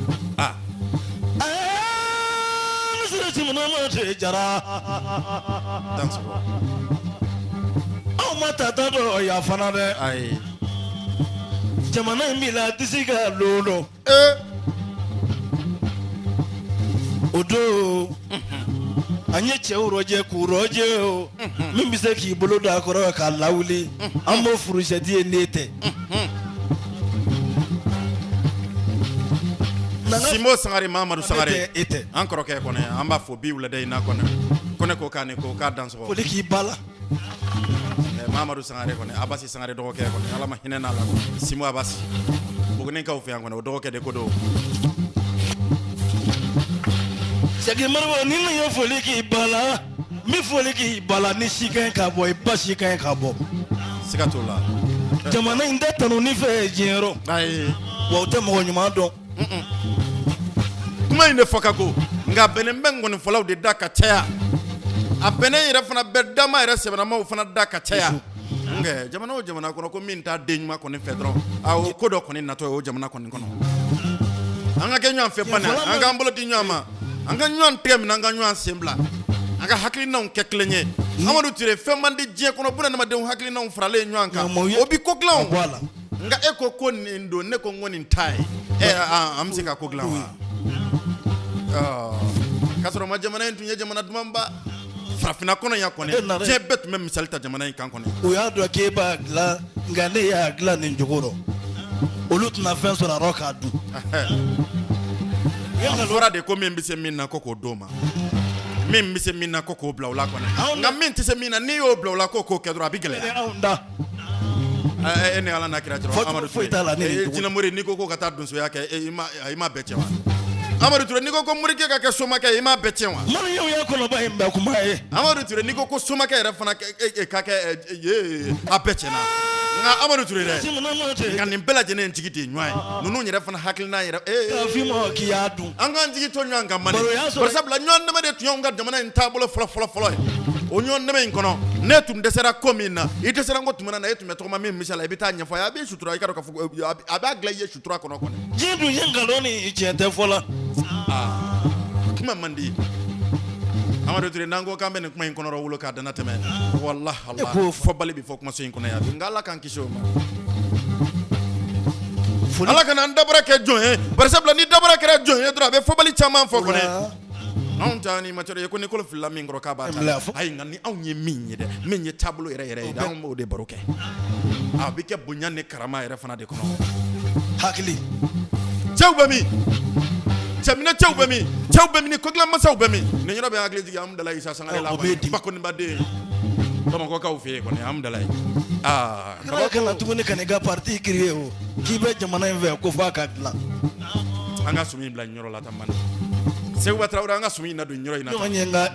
te jara Dansoko. aw ma tata dɔ yafana dɛ Ayi. jamana in b'i la disi ka lodo o don an ye cɛw rɔjɛ k'u rɔjɛ o min bɛ se k'i bolo don a kɔrɔ k'a lawuli an b'o furusɛti ye n'e tɛ Simo Sangare Mamadou Sangare. e tɛ An kɔrɔkɛ kɔnɛ an b'a fɔ bi wulada in na kɔnɛ. Kɔnɛ ko k'a ni ko k'a dansɔgɔ. foli k'i ba la Mamadou Sangare kɔnɛ Abasi Sangare dɔgɔkɛ kɔnɛ Ala ma hinɛ n'a la kɔnɛ. Simo Abasi. Bugunikaw fɛ yan kɔnɛ o dɔgɔkɛ de ko don. Sɛki Mariba ni ne ye foli k'i ba la n bɛ foli k'i ba la ni si ka ɲi ka bɔ i ba si ka ɲi ka bɔ Siga t'o la. jamana in tɛ tanu ni fɛ diɲɛ yɔrɔ Ayi. wa u tɛ mɔgɔ ɲuman dɔn Kuma in de fɔ ka go nka bɛnnen bɛ ngɔnifɔlaw de da ka caya a bɛnnen yɛrɛ fana bɛɛ dama yɛrɛ sɛbɛnamaw fana da ka caya nka jamana o jamana kɔnɔ ko min t'a den ɲuman kɔni fɛ dɔrɔn o ko dɔ kɔni natɔ ye o jamana kɔni kɔnɔ an ka kɛ ɲɔgɔn fɛ bana an k'an bolo di ɲɔgɔn ma an ka ɲɔgɔn tigɛ minɛ an ka ɲɔgɔn sen bila an ka hakilinaw kɛ kelen ye Amadu Ture fɛn man di diɲɛ kɔnɔ bunadamadenw hakilinaw faralen ɲɔgɔn kan o bi ko dilan bɔ a la nka e ko nin don ne ko n ko nin ta ye an bɛ se ka ko dilan wa k'a sɔrɔ ma jamana in tun ye jamana dumanba farafinna kɔnɔ yan kɔni diɲɛ bɛɛ tun bɛ misali ta jamana in kan kɔni o y'a dɔn k'e b'a dilan nka ne y'a dilan nin cogo rɔ olu tɛna fɛn sɔrɔ a rɔ k'a dun a fɔra de ko min bɛ se min na ko k'o d'o ma min bɛ se min na ko k'o bila o la kɔni nka min tɛ se min na n'i y'o bila o la ko k'o kɛ dɔrɔn a bɛ gɛlɛya anw da e ni Ala n'a kira dɔrɔn Amadu Ture jinɛmori n'i ko ka taa donsoya kɛ i ma bɛɛ cɛ wa Amadu Ture n'i ko morikɛ ka kɛ somakɛ i ma bɛɛ cɛ wa Mariyamu ye kɔnɔba in bɛɛ kuma ye Amadu Ture n'i ko somakɛ yɛrɛ fana ka kɛ a bɛɛ cɛna nka Amadu Ture dɛ nka nin bɛɛ lajɛlen tigi de ye ɲɔgɔn ye ninnu yɛrɛ fana hakilina yɛrɛ k'a f'i ma k'i y'a dun an k'an jigi to ɲɔgɔn kan mani bari sabula ɲɔgɔn dɛmɛ de tun y'anw ka jamana in taabolo fɔlɔ ye o ɲɔgɔn dɛmɛ in kɔnɔ ne tun dɛsɛra ko min na i dɛsɛra ko tuma na e tun bɛ tɔgɔma min misala i bɛ taa ɲɛfɔ a b'i sutura i ka dɔn k'a fɔ a b'a dilan i ye sutura kɔnɔ kɔni diɲɛ dun ye nkalon ni tiɲɛ tɛ fɔ la kuma man di Amadu Ture n'an ko k'an bɛ nin kuma in kɔnɔ wolo k'a dana tɛmɛ wallahi Allah fɔ bali bɛ fɔ kumaso in kɔnɔ yan nka Ala k'an kisi o ma Ala kana an dabara kɛ jɔn ye bari sabula ni dabara kɛra jɔn ye dɔrɔn a bɛ fɔbali caman fɔ kɔnɔ anw ta ni matɛrɛ ye ko ni kolo filila min kɔrɔ k'a b'a ta ayi nka ni anw ye min ye dɛ min ye taabolo yɛrɛ yɛrɛ ye dɛ anw b'o de baro kɛ a bɛ kɛ bonya ni karama yɛrɛ fana de kɔnɔ hakili cɛw bɛ min cɛminɛ cɛw bɛ min cɛw bɛ min ni kogilan masaw bɛ min nin yɔrɔ bɛ hakili jigin Amudalayi Isa Sangare la Bakonibaden Bamakɔkaw fɛ yen kɔni Amudalayi kana kana tuguni ka n'i ka parti créer o k'i bɛ jamana in fɛ ko f'a ka dilan an ka sumi bila yɔrɔ la tan man Segu Tarawele an ka sumi na don yɔrɔ in na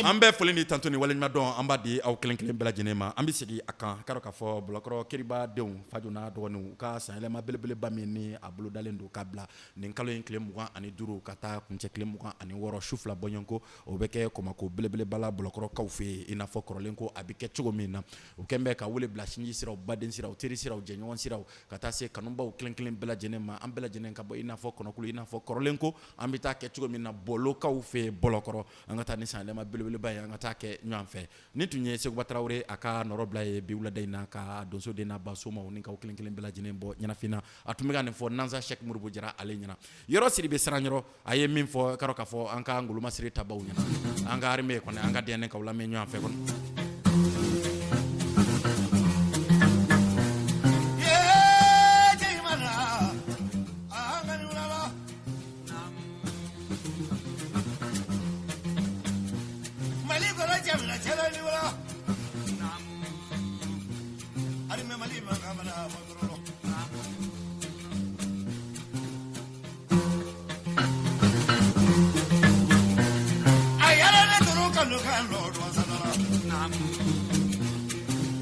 an bɛ foli ni tanto ni waleɲuman dɔn an b'a di aw kelen kelen bɛɛ lajɛlen ma an bɛ segin a kan k'a dɔn k'a fɔ Bulakɔrɔ Keriba denw Fajo n'a dɔgɔninw u ka sanyɛlɛma belebeleba min ni a bolo dalen don k'a bila nin kalo in tile 25 ka taa kuncɛ tile 26 su fila bɔɲɔgɔnko o bɛ kɛ Kɔmako belebeleba la Bulakɔrɔkaw fɛ yen i n'a fɔ kɔrɔlen ko a bɛ kɛ cogo min na u kɛn bɛ ka wele bila sinji siraw baden siraw teri siraw jɛɲɔgɔn siraw ka taa se kanubaw kelen kelen bɛɛ lajɛlen ma an bɛɛ lajɛlen ka bɔ i n'a fɔ Kɔnɔkulu i n'a fɔ kɔrɔlen ko an bɛ taa kɛ cogo min na bɔlɔkaw fɛ Bɔlɔkɔrɔ an ka taa ni sanyɛlɛma belebeleba ye an ka taa kɛ ɲɔgɔn fɛ ni tun ye Seguba Tarawele a ka nɔrɔ bila ye bi wulada in na ka donso den n'a ba somaw ni kaw kelen kelen bɛɛ lajɛlen bɔ ɲɛnafin a tun bɛ ka nin fɔ Nansa Sɛki Modibo Jara ale ɲɛna yɔrɔ siri bɛ Saraɲɔrɔ a ye min fɔ k'a dɔn k'a fɔ an ka ngolomasiri tabaw ɲɛna an ka armée kɔni an ka DNA kaw lamɛn ɲɔgɔn fɛ kɔni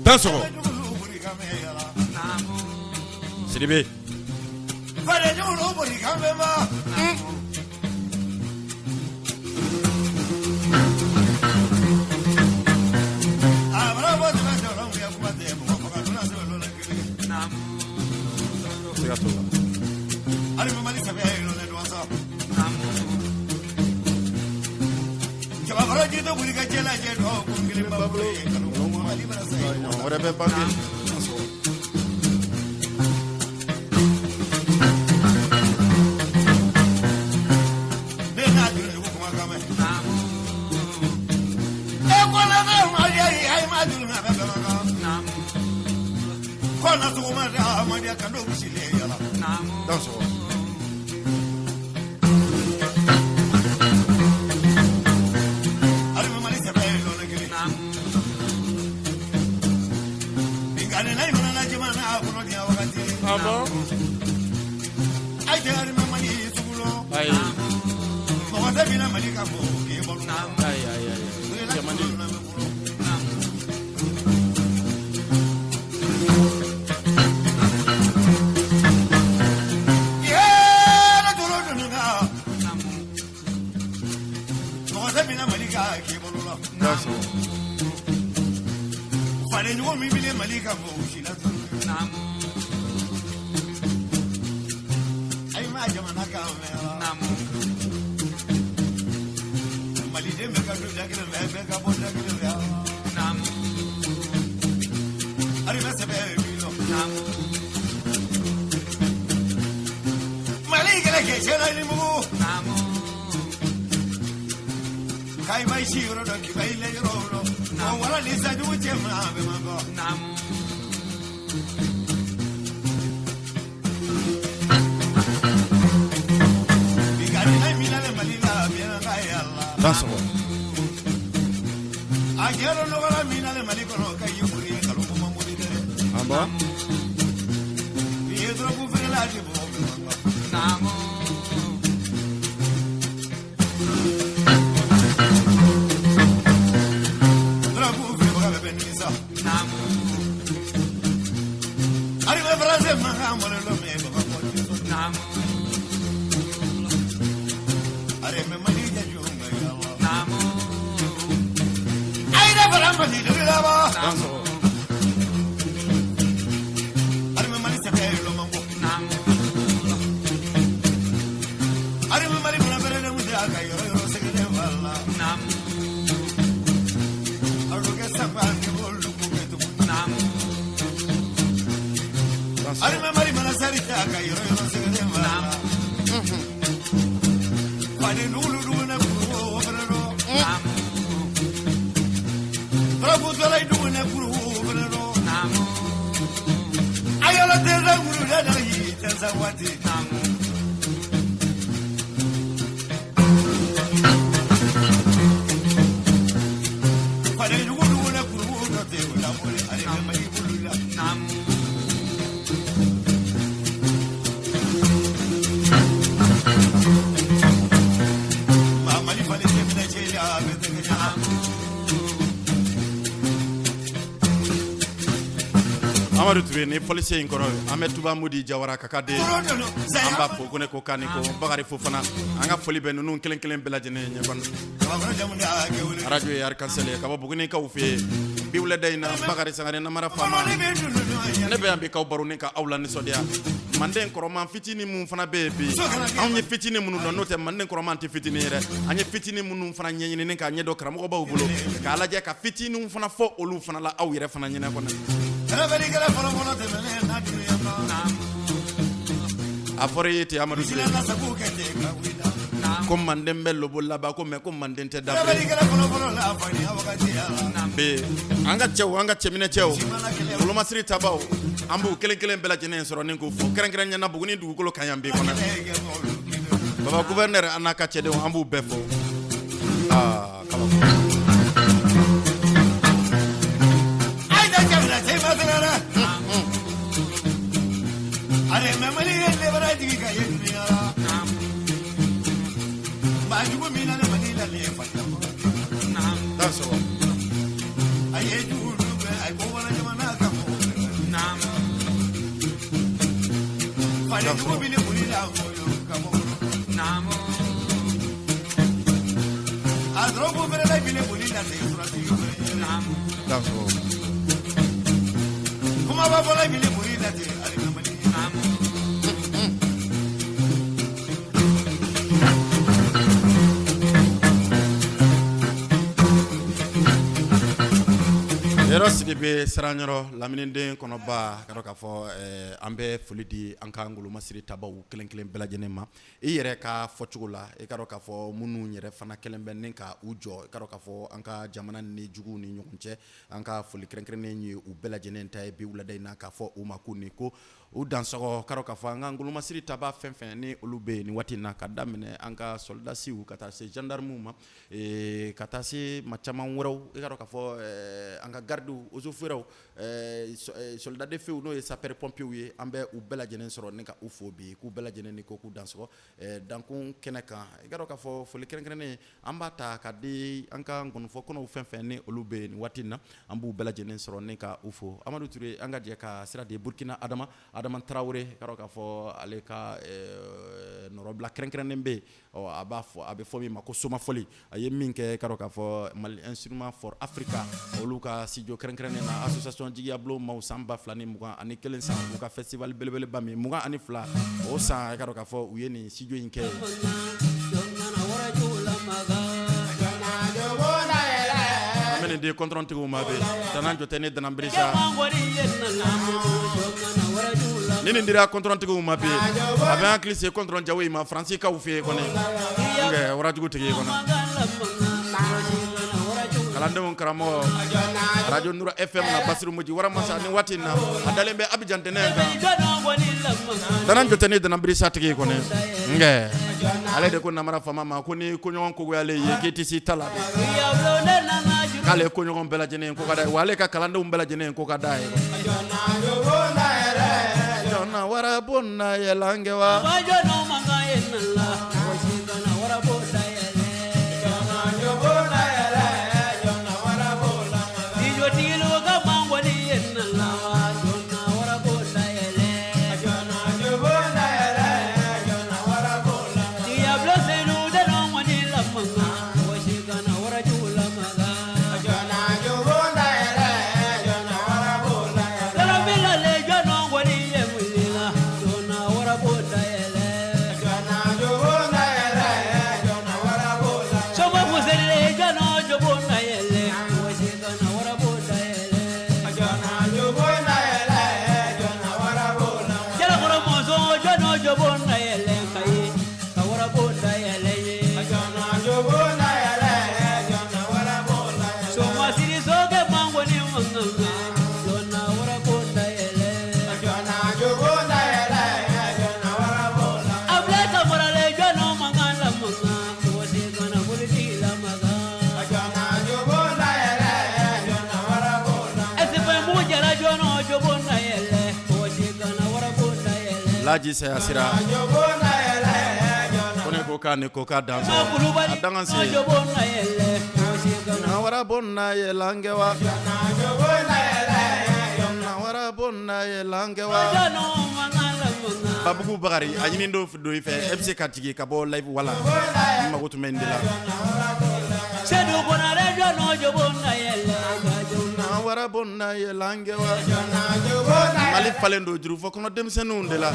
Dansoko Sidibe Chabakoro jito bulika jela jedo kungili bablo kalu mali barasa no ore be bangi bena dulu kuma kame e kola na mali ai ma dulu na be kama kona tu ma da ma dia kando bisile yala danso Abo. Ay jari mamani sugulo. Ay. Mawada bina malika bo. Ay. Jamani. Yeah, na duro dunga. Mawada bina malika ke bolo. danso Fane nyo mi bile malika bo shila. Jamana kamera namu malide meka do dakile meka bo dakile ya namu ari mese be bilo namu malike leke chela ni mu namu kai mai shiro do ki bai le ro no wala ni sa du chema be mango namu danso agero no wala mina le maliko no kai yuri kalu mo mo ni dere amba yedro bu fela di bo namo drabu fela be benisa namo ari me frase manga mo lo me ba ko namo are me mani ja junga ya namo ai da baramba ni de la ba danso are me mani se pe lo mango namo are me mani bana bere mu ja ga yo se de wala namo aro ke sa ba ke bolu ko ke tu namo are me mani bana sari ja ga yo se de wala Pare lulu na kuru obrero namo Prabu dalai du na kuru obrero namo Ayala teza kuru da yi teza wati namo Pare lulu na kuru na te na mole are me mai kuru namo Amadou Touré ni policier in kono ame tuba mudi jawara kakade amba fo kone ko kaniko bagari fo fana anga foli be nunu kelen belajene nyaban radio yar kansele ka buguni ka ufe biwle dayna bagari sangare na mara fama ne be ambe ka baru ne ka awla ni sodia manden koroman fitini mun fana be anye fitini mun no note manden koroman ti fitini re anye fitini mun fana nyenyini ne ka nyedo kramo ba bulo ka laje ka fitini mun fana fo olu fana la aw yere fana nyina kona afori ti Amadou Touré ko manden bello bolla ba ko me ko manden te dabre be anga chemine chew lo masri tabaw ambu kelen bela jenen soro nen ko fu kren nyana buguni dugukolo kanyambe kona baba gouverneur anaka chede ambu befo kala are memali le barati ka yedunya ba jugo mina le manila le fatta daso aye jugo ay ko wala jamana ka nam fa jugo bile bulila ko yo ka mo nam adrogo bele la bile bulila te surati yo nam daso kuma ba bola bile bulila te are memali nam Yɔrɔ sigi bɛ Siranyɔrɔ laminiden kɔnɔba ka dɔn k'a fɔ an bɛ foli di an ka ngolomasiri tabaw kelen kelen bɛɛ lajɛlen ma i yɛrɛ ka fɔcogo la i ka dɔn k'a fɔ minnu yɛrɛ fana kelen bɛ ni ka u jɔ i ka dɔn k'a fɔ an ka jamana ni juguw ni ɲɔgɔn cɛ an ka foli kɛrɛnkɛrɛnnen ye u bɛɛ lajɛlen ta ye bi wulada in na k'a fɔ u ma ko nin ko u dansɔgɔ ka dɔn k'a fɔ an ka ngolomasiri taba fɛn fɛn ni olu bɛ yen nin waati in na ka daminɛ an ka soldasiw ka taa se gendarmew ma ka taa se ma caman wɛrɛw i ka dɔn k'a fɔ an ka gardiw osoferaw soldat de feu n'o ye sapeur pompiers ye an bɛ u bɛɛ lajɛlen sɔrɔ ni ka u fo bi k'u bɛɛ lajɛlen ni ko k'u dansɔgɔ dankun kɛnɛ kan i ka dɔn k'a fɔ foli kɛrɛnkɛrɛnnen an b'a ta ka di an ka ngɔnifɔ kɔnɔw fɛn fɛn ni olu bɛ yen nin waati in na an b'u bɛɛ lajɛlen sɔrɔ ni ka u fo Amadu Ture an ka jɛ ka sira di Burkina Adama Tarawele i ka dɔn k'a fɔ ale ka nɔrɔbila kɛrɛnkɛrɛnnen bɛ yen a bɛ fɔ min ma ko somafɔli a ye min kɛ i ka dɔn k'a fɔ Mali Instrument for Africa olu ka studio kɛrɛnkɛrɛnnen na association Jigiya Bulo maaw san 2021 san u ka festival belebeleba min 22 o san i ka dɔn k'a fɔ u ye nin studio in kɛ amene de contrôle tigiw ma be danan jotɛ ne danan brisa ni nin dira contrôle tigiw ma be a bɛ hakili se contrôle jawo ma Franci kaw fe kɔni nge warajugu tigi kɔni kalandenw karamɔgɔ radio Nura FM na Basiru Moji waramasa ni waati na a dalen bɛ Abidjan tɛnɛ kan danan jotɛ ne danan brisa tigi kɔni nge ale de ko namara fama ma ko ni koɲɔgɔn kogoyale ye k'i tɛ si ta la k'ale koɲɔgɔn bɛɛ lajɛlen ko ka d'a ye wa ale ka kalandenw bɛɛ lajɛlen ko ka d'a ye jɔnna wara bonna yɛlɛnkɛ wa Laji saya sira kone ko ka ne ko ka danso a dangan si na wara bonna ye langewa na wara bonna ye langewa Babugu Bagari a ɲini do ife e bɛ se ka tigi ka bɔ live wala n mago tun bɛ nin de la na wara bonna ye langewa Mali falen do juru fɔ kɔnɔ denmisɛnninw de la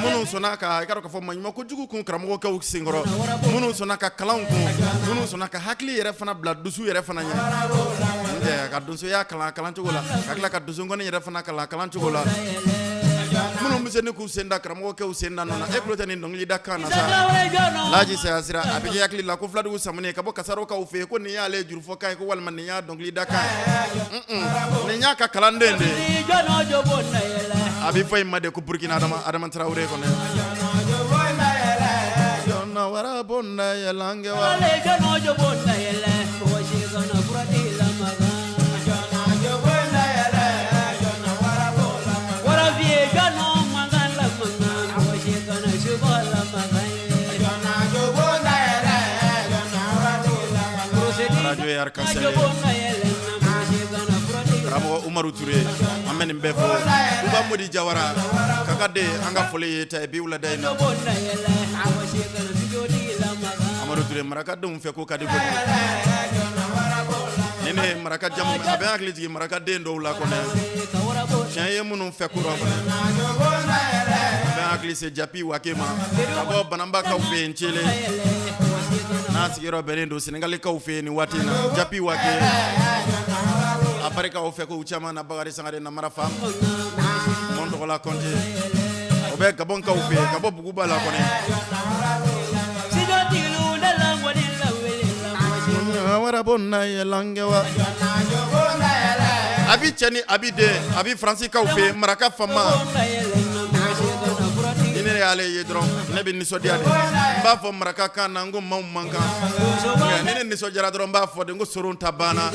minnu sɔnna ka i ka dɔn k'a fɔ maɲuman kojugu kun karamɔgɔkɛw senkɔrɔ minnu sɔnna ka kalanw kun minnu sɔnna ka hakili yɛrɛ fana bila dusu yɛrɛ fana ɲɛ ka donsoya kalan cogo la ka tila ka donsokɔni yɛrɛ fana kalan cogo la minnu bɛ se ni k'u sen da karamɔgɔkɛw sen da nɔ na e kulo tɛ nin dɔnkili da kan na sa Laji saya sira a bɛ kɛ hakili la ko Filadigu Samuni ka bɔ Kasarokaw fɛ yen ko nin y'ale jurufɔkan ye ko walima nin y'a dɔnkili da kan ye nin y'a ka kalanden de ye a bɛ fɔ in ma de ko Burkina Adama Tarawele kɔnɔ jɔnna wara bonna yɛlɛnkɛ wa radio ye Arc-en-Ciel karamɔgɔ Umaru Ture an bɛ nin bɛɛ fɔ Uba Modi Jawara kaka de an ka foli ye ta bi wulada in na Amadu Ture marakadenw fɛ ko ka di kojugu ni ne ye maraka jamu a bɛ hakili jigin marakaden dɔw la kɔnɔ tiɲɛ ye minnu fɛ kura kɔnɔ a bɛ hakili se Japi Wake ma ka bɔ Bananbakaw fɛ yen Ncele n'a sigiyɔrɔ bɛnnen don Senegalikaw fɛ yen nin waati in na Japi Wake a barika o fɛ ko caman na Bakari Sangare namara fam mon dogola konje o bɛ Gabon kaw fɛ ka bɔ Buguba la kɔnɛ wara bonna yelangewa abi cɛni abi de abi Faransi kaw fɛ maraka fama ne y'ale ye dɔrɔn ne bɛ nisɔndiya de n b'a fɔ maraka kan na n ko maaw man kan ni ne nisɔndiyara dɔrɔn n b'a fɔ de n ko soron ta banna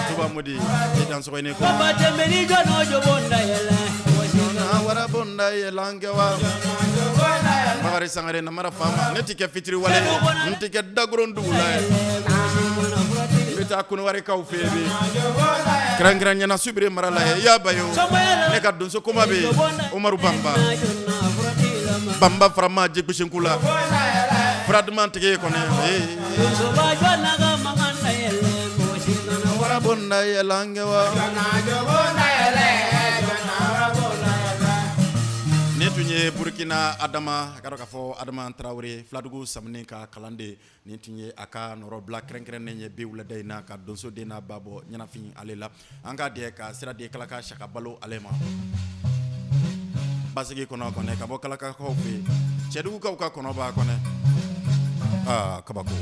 tuba mudi i dansɔgɔni ko wara bonda yelangewa Bakari Sangare namara fama ne tɛ kɛ fitiri wale n tɛ kɛ dagoron dugu la ye n bɛ taa Konowari kaw fɛ bi kɛrɛnkɛrɛnyana Subire mara la ye yaba yo ne ka donso koma bɛ Umaru Bamba farama jekushinku la Fradman tigi kɔnɛ wara bonda yelangewa ne tun ye Burkina Adama a ka dɔn k'a fɔ Adama Traoré Filadugu Samini ka kalanden ni tun ye a ka nɔrɔ bila kɛrɛnkɛrɛnnen ye bi wulada in na ka donso den n'a ba bɔ ɲɛnafin ale la an k'a di ka sira di Kalaka Saka Balo ale ma basigi kɔnɔ kɔnɛ ka bɔ Kalakakaw fɛ Cɛdugukaw ka kɔnɔ b'a kɔnɛ kabako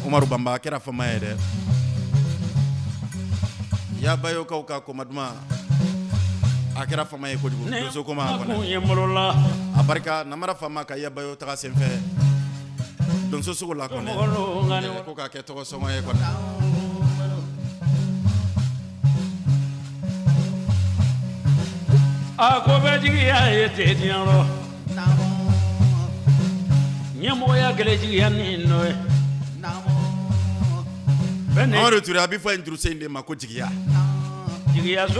Umaru Bamba a kɛra fama ye dɛ Yabayo kaw ka koma duma a kɛra fama ye kojugu donso koma kɔnɛ a barika namara fama ka Yabayo taga senfɛ donso sugu la kɔnɛ ko k'a kɛ tɔgɔ sɔngɔ ye kɔnɛ a ko bɛ jigiya ye ten diyɔrɔ ɲɛmɔgɔya kɛlɛ jigiya ni nɔ ye Amadu Ture a bɛ fɔ Njurusen in de ma ko jigiya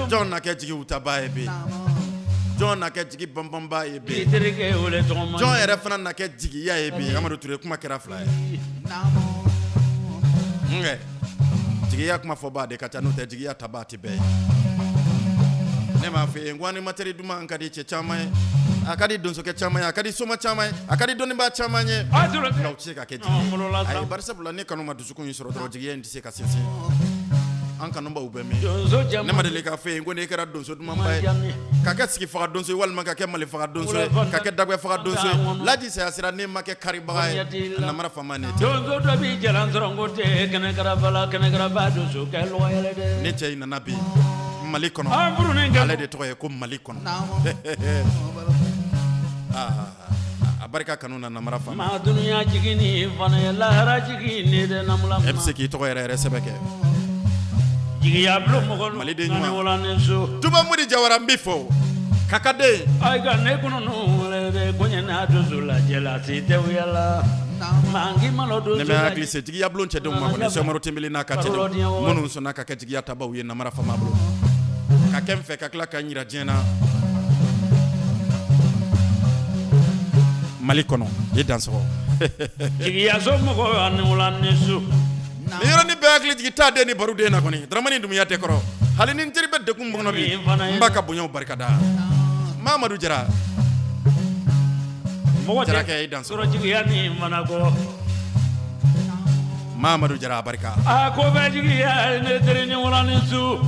jɔn na kɛ jigiw ta ba ye bi jɔn na kɛ jigi banbanba ye bi jɔn yɛrɛ fana na kɛ jigiya ye bi Amadu Ture kuma kɛra fila ye jigiya kuma fɔ ba de ka ca n'o tɛ jigiya ta ba ti bɛɛ ye ne m'a fɛ n ko animateur duman ka di cɛ caman ye a ka di donsokɛ caman ye a ka di soma caman ye a ka di dɔnnibaa caman ye nka u tɛ se ka kɛ jigi ye ayi bari sabula ne kanu ma dusukun in sɔrɔ dɔrɔn jigiya in tɛ se ka sinsin an kanubaw bɛ min ne ma deli k'a fɛ yen ko n'i kɛra donso dumanba ye ka kɛ sigi faga donso ye walima ka kɛ mali faga donso ye ka kɛ dagwɛ faga donso ye laji saya sira ne ma kɛ karibaga ye namara fama ne tɛ donso dɔ b'i jalan sɔrɔ n ko tɛ kɛnɛkaraba donso kɛ lɔgɔyɛlɛ dɛ ne cɛ in nana bi Mali kɔnɔ ale de tɔgɔ ye ko Mali kɔnɔ a barika kanu na namara fama ma dunuya jigini fana ye lahara jigini de namula e bɛ se k'i tɔgɔ yɛrɛ sɛbɛ kɛ jigiya bulo mɔgɔ Maliden wala ne so Tuba Modi Jawara n b'i fɔ kakaden ay ka ne kɔnɔ wɛrɛ de koɲɛ n'a donso la jɛla si tɛ yala mangi malo donso ne bɛ hakili se jigiya bulon cɛdenw ma kɔni Sɛmaro Tenbeli n'a ka cɛdenw minnu sɔnna ka kɛ jigiya tabaw ye namara fama bolo ka kɛ n fɛ ka tila ka n yira diɲɛ na Mali kɔnɔ i dansɔgɔ jigiya so mɔgɔ ani wala ne so ni yɔrɔnin bɛɛ hakili jigi t'a den ni baruden na kɔni Dramani Dumuya tɛ kɔrɔ hali ni n teri bɛ degun kɔnɔ bi n b'a ka bonyaw barikada Mamadu Jara Jarakɛ i dansɔgɔ sɔrɔ jigiya ni mana kɔ Mamadu Jara barika a ko bɛ jigiya ne teri ni wala ne so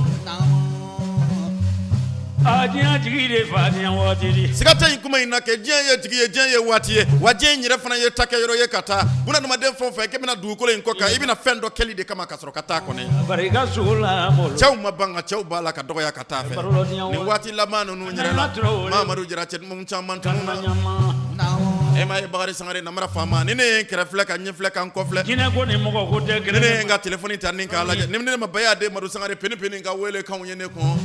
a diɲɛ jigi de fa diɲɛ waati di siga tɛ nin kuma in na kɛ diɲɛ ye jigi ye diɲɛ ye waati ye wa diɲɛ in yɛrɛ fana ye ta kɛ yɔrɔ ye ka taa bunadamaden fɛn o fɛn k'e bɛna dugukolo in kɔ kan i bɛna fɛn dɔ kɛli de kama ka sɔrɔ ka taa kɔnɔ bari i ka sugu la cɛw ma ban ka cɛw b'a la ka dɔgɔya ka taa fɛ nin waati laban ninnu yɛrɛ la Mamadu Jara cɛdumanw caman tunun na e ma ye Bakari Sangare namara fama ni ne ye n kɛrɛ filɛ ka ɲɛ filɛ ka n kɔ filɛ jinɛ ko ni mɔgɔ ko tɛ ni ne ye n ka telefɔni ta ni k'a lajɛ ni ne ma ba y'ade Madu Sangare peni ka wele kanw ye ne kun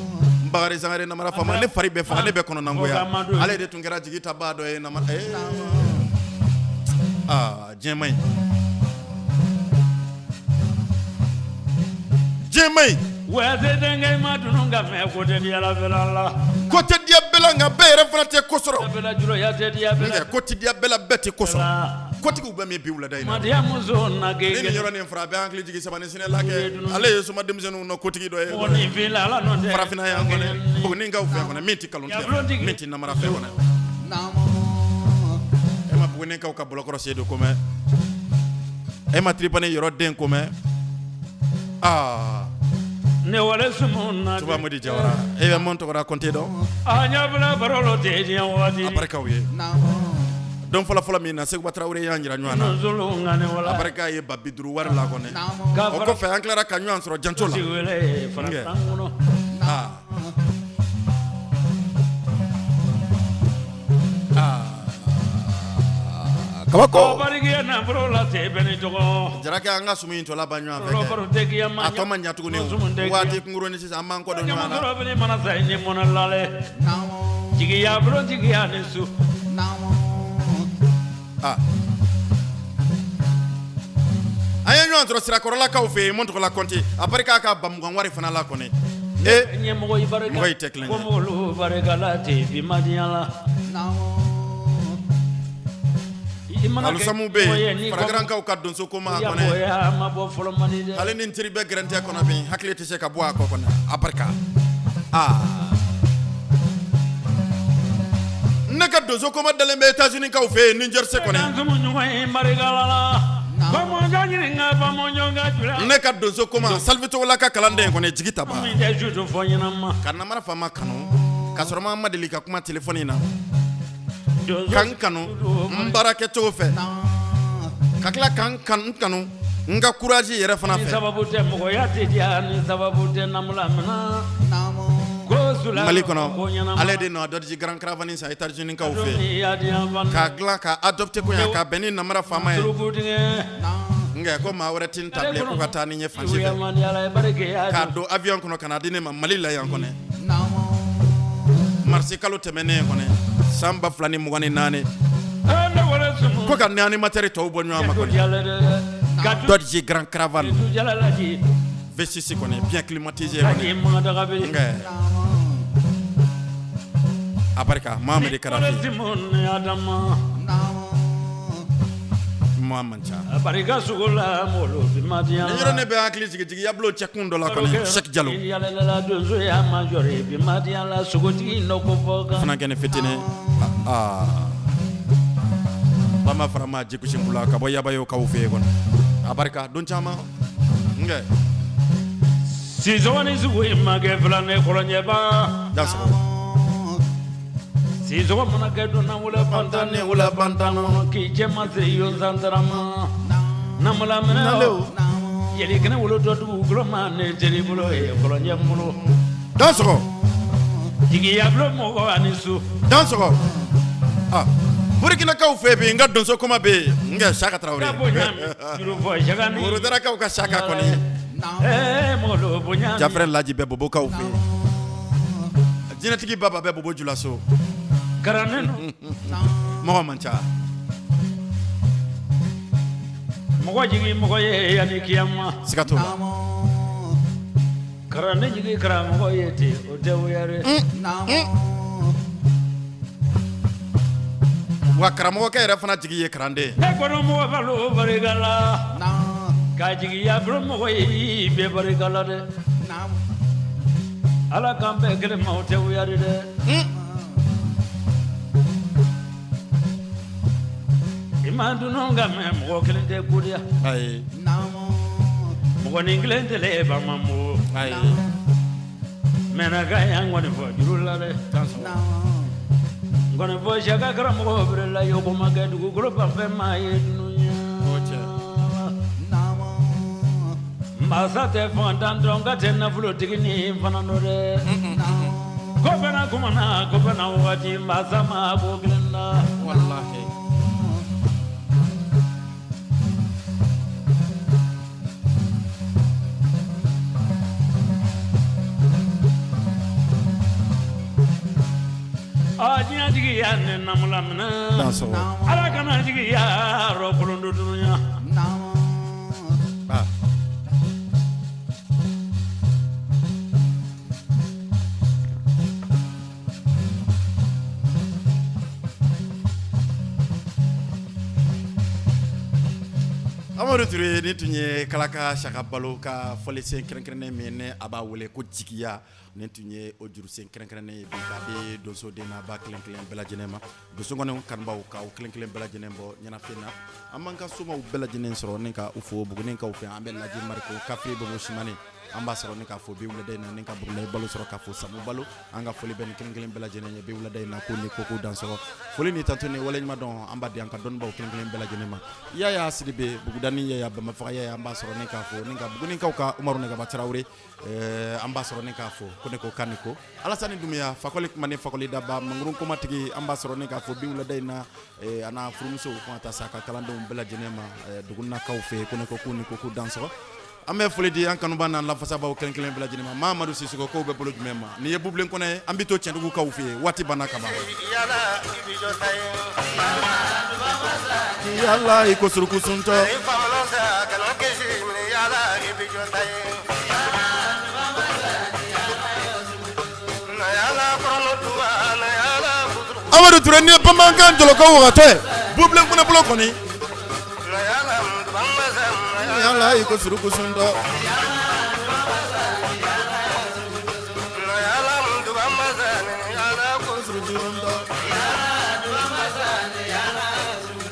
Bakari Sangare namara fama ne fari bɛ faga ne bɛ kɔnɔ nangoya ale de tun kɛra jigi ta ba dɔ ye namara diɲɛ man ɲi diɲɛ man ɲi wɛrɛ denkɛ ma dunu ka mɛn ko tɛ diya la bɛla la ko tɛ diya bɛla nka bɛɛ yɛrɛ fana tɛ ko sɔrɔ bɛla juloya tɛ diya bɛla ko tɛ diya bɛla bɛɛ tɛ ko sɔrɔ kotigiw bɛ min bi wulada in na madiya muso na ke ni nin yɔrɔ nin fara a bɛ hakili jigi saba ni sinɛ la kɛ ale ye soma denmisɛnninw na kotigi dɔ ye ni fila ala nɔ tɛ farafinna yan kɔnɛ Buguni kaw fɛ kɔnɛ min tɛ kalon tigɛ min tɛ namara fɛ kɔnɛ e ma Buguni ne ka bolokɔrɔ se do komɛ e ma tripane yɔrɔ den komɛ ne wale sumuna tuba modi jawara e be mon tɔgɔra compter dɔn anya bla barolo te diya wadi barakaw ye don fɔlɔ min na Seguba Traoré y'a jira ɲɔgɔn na zulu ngane wala baraka ye ba 50 wari la kɔnɛ o kɔfɛ an tilara ka ɲɔgɔn sɔrɔ janto la wele fara tanguno kabako barigiya na barola te beni jogo jarake an ka sumu in tɔla ba ɲɔgɔn fɛ baro te kiya ma a tɔ ma ɲa tuguni waati kunkuruni sisan an b'an kɔ don ɲɔgɔn na baro beni mana sai ni mona lale jigiya baro jigiya ni su an ye ɲɔgɔn sɔrɔ sirakɔrɔlakaw fɛ yen mon tɔgɔla Konte a barika ka ba mugan wari fana la kɔnɛ ɲɛmɔgɔ i barika mɔgɔ yi tɛ kelen ye komi olu barika la te bi madiya la alusamu bɛ yen faragarankaw ka donso ko ma kɔnɛ ma bɔ fɔlɔ mani dɛ ale ni n teri bɛ gɛrɛntɛ kɔnɔ bi hakili tɛ se ka bɔ a kɔ kɔnɔ a barika ne ka donso koma dalen bɛ États-Unis kaw fɛ yen Niger se kɔnɛ ne ka donso koma Salvi Togola ka kalanden kɔnɛ jigi ta ba ka namara fama kanu ka sɔrɔ ma deli ka kuma telefɔni na kan kanu n baara kɛ cogo fɛ ka tila kan kanu n ka courage yɛrɛ fana fɛ Mali kɔnɔ ale de nɔ Dodji Grand Caravane sa États-Unis kaw fɛ ka dilan ka adopter ko yan ka bɛn ni namara fama ye nka ko maa wɛrɛ ti n ta bilen ko ka taa ni ɲɛ fansi fɛ k'a don avion kɔnɔ ka na di ne ma Mali la yan kɔnɛ marisi kalo tɛmɛnen kɔnɛ san 2024 ko ka ni animateur tɔw bɔ ɲɔgɔn ma kɔnɛ Dodji Grand Caravane V6 kɔnɛ bien climatisé kɔnɛ a barika Mohamed Karafi Mohamed Cha barika sugola molo bi madiya yɔrɔ ne bɛ hakili jigin ya bulo cɛkun dɔ la kɔnɔ Cheikh Diallo yalala donso ya majore bi madiya la sogotigi nɔko fɔ kan fana kɛnɛ fitinin bama farama jikusi bula ka bɔ yabayo kaw fɛ yen kɔnɔ a barika don caman nge sizɔgɔni sugu in ma kɛ filanan kɔlɔnjɛba sizɔgɔ mana kɛ donna wula bantan ni wula bantan kɔnɔ k'i cɛ ma se yon santarama namala minɛ yɛlɛ kɛnɛ wolo dɔ dugukolo ma ne teri bolo ye kɔlɔnjɛ bolo dansɔgɔ jigiya bulo mɔgɔ ani su dansɔgɔ Burkinakaw fɛ bi n ka donso koma bɛ yen n ka Saka Traoré Worodarakaw ka Saka kɔni Jafrɛ Laji bɛ Bobokaw fɛ jinɛtigi Baba bɛ Bobo Julaso mɔgɔ man ca mɔgɔ jigi mɔgɔ ye yanni kiyama siga t'o la karanden jigi karamɔgɔ ye ten o tɛ wuyare wa karamɔgɔkɛ yɛrɛ fana jigi ye karanden ne kɔnɔ mɔgɔ balo barika la ka jigiya bolo mɔgɔ ye bɛɛ barika la dɛ ala k'an bɛɛ kelen ma o tɛ wuyare dɛ i ma dunun ka mɛn mɔgɔ kelen tɛ godiya ayi mɔgɔnin kelen tɛ lɛ bamamu ayi mɛna ka yan kɔni fɔ juru la dɛ kɔni fɔ sɛka karamɔgɔ bere la yoko ma kɛ dugukolo banfɛn ma ye dunuya masa tɛ fantan dɔn ka tɛ nafolotigi ni fana dɔ dɛ ko bɛna kumana ko bɛna wagati masa ma ko kelen na wallahi diɲɛ jigiya ne namula minɛ ala kana jigiya yɔrɔ kolon do dunuya Amadu Ture ni tun ye Kalaka Saka Balo ka fɔlisen kɛrɛnkɛrɛnnen min ne a b'a wele ko jigiya ni tun ye o jurusen kɛrɛnkɛrɛnnen ye bi k'a di donso den n'a ba kelen kelen bɛɛ lajɛlen ma donso kɔni kanubaw ka o kelen kelen bɛɛ lajɛlen bɔ ɲɛnafin na an b'an ka somaw bɛɛ lajɛlen sɔrɔ ni ka u fo Buguni kaw fɛ an bɛ Laji Mariko Kafe Bobo Simane an b'a sɔrɔ ni k'a fɔ bi wulada in na ni ka Buguni balo sɔrɔ k'a fɔ Samu Balo an ka foli bɛ ni kelen kelen bɛɛ lajɛlen ye bi wulada in na ko ni koko dansɔrɔ foli ni tanto ni waleɲuman dɔn an b'a di an ka dɔnnibaw kelen kelen bɛɛ lajɛlen ma Yaya Sidibe Bugudani Yaya Bamafaga Yaya an b'a sɔrɔ ni k'a fɔ ni ka Buguni kaw ka Umaru Nagaba Tarawele an b'a sɔrɔ ni k'a fɔ ko ne ko kaniko Alasani Dumiya Fakoli Kumani Fakoli Daba Mangurun Komatigi an b'a sɔrɔ ni k'a fɔ bi wulada in na a n'a furumusow kuma ta sa ka kalandenw bɛɛ lajɛlen ma dugunakaw fɛ ko ne ko ni koko dansɔrɔ an bɛ foli di an kanuba n'an lafasabaw kelen kelen bɛɛ lajɛlen ma Mamadu Sisoko kow bɛ bolo jumɛn ma ni ye bubilen kɔnɔ ye an bɛ to Cɛndugukaw fɛ yen waati banna ka ban yala i ko surukusuntɔ Amadu Ture ni ye bamanankan jɔlɔkɔ wagatɔ ye bubilen kɔnɔ bolo kɔni yala i ko surukusuntɔ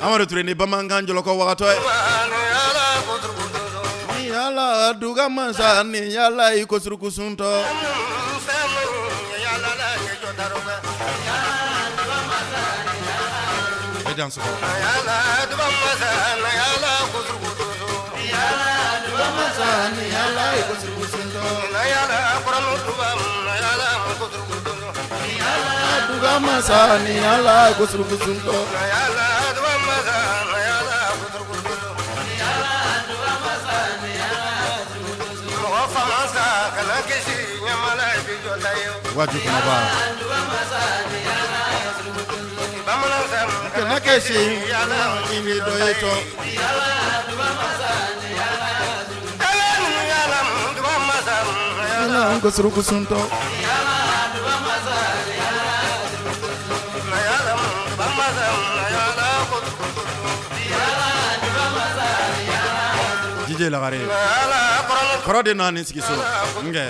Amadu Ture ni bamanankan jɔlɔkɔ wagatɔ ye yala duga masa ni yala i ko surukusuntɔ danso waju kuna ba kana keshi ini doyeto na ngo surukusunto DJ Lagare korode nani sigiso nge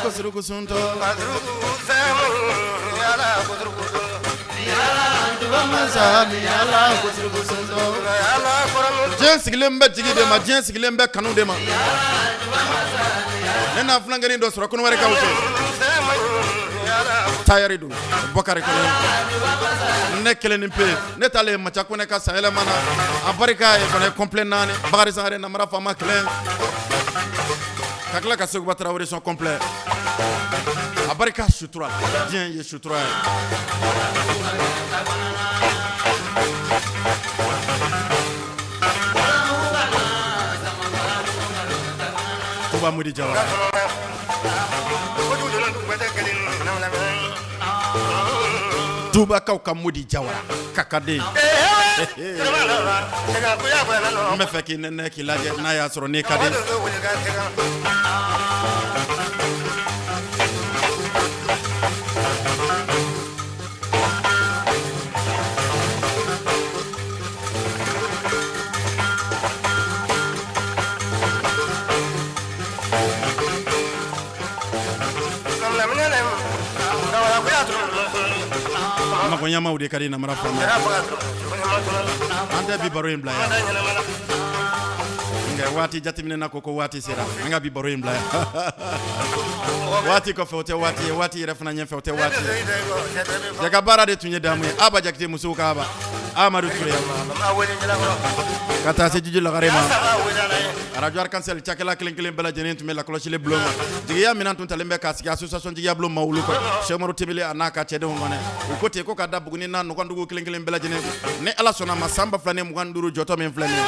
ko surukusunto Diɲɛ sigilen bɛ jigi de ma diɲɛ sigilen bɛ kanu de ma ne n'a filankɛnin dɔ sɔrɔ kɔnɔ wɛrɛ kaw fɛ tayari don Bakari kɔnɔ ne kelen ni pe ne taalen Macha Kone ka sayɛlɛma na a barika ye fana complet 4 Bakari Sangare Namara Fama kelen ka tila ka Seguba Tarawele son complet a barika sutura diɲɛ ye sutura ye Tuba Mudi Jawara Tuba kaw ka Mudi Jawara kakade n bɛ fɛ k'i nɛnɛ k'i lajɛ n'a y'a sɔrɔ n'i ka di Makonyamaw de ka di Namara Fama an tɛ bi baro in bila yan nka waati jateminɛ na ko waati sera an ka bi baro in bila yan waati kɔfɛ o tɛ waati ye waati yɛrɛ fana ɲɛfɛ o tɛ waati ye ka baara de tun ye damu ye Aba Jakite musow ka Aba Amadu Ture ka taa se Jiji Lagare ma radio Arc-en-Ciel cakɛla kelen kelen bɛɛ lajɛlen tun bɛ lakɔlɔsili bulon kan jigiya minɛn tun talen bɛ k'a sigi association jigiya bulon ma wulu kɔ Cheikh Umaru Tebele a n'a ka cɛdenw kɔnɛ u ko ten ko ka da Buguni n'a nɔgɔndugu kelen kelen bɛɛ lajɛlen ni Ala sɔnna ma san 2025 jɔtɔ min filɛ nin ye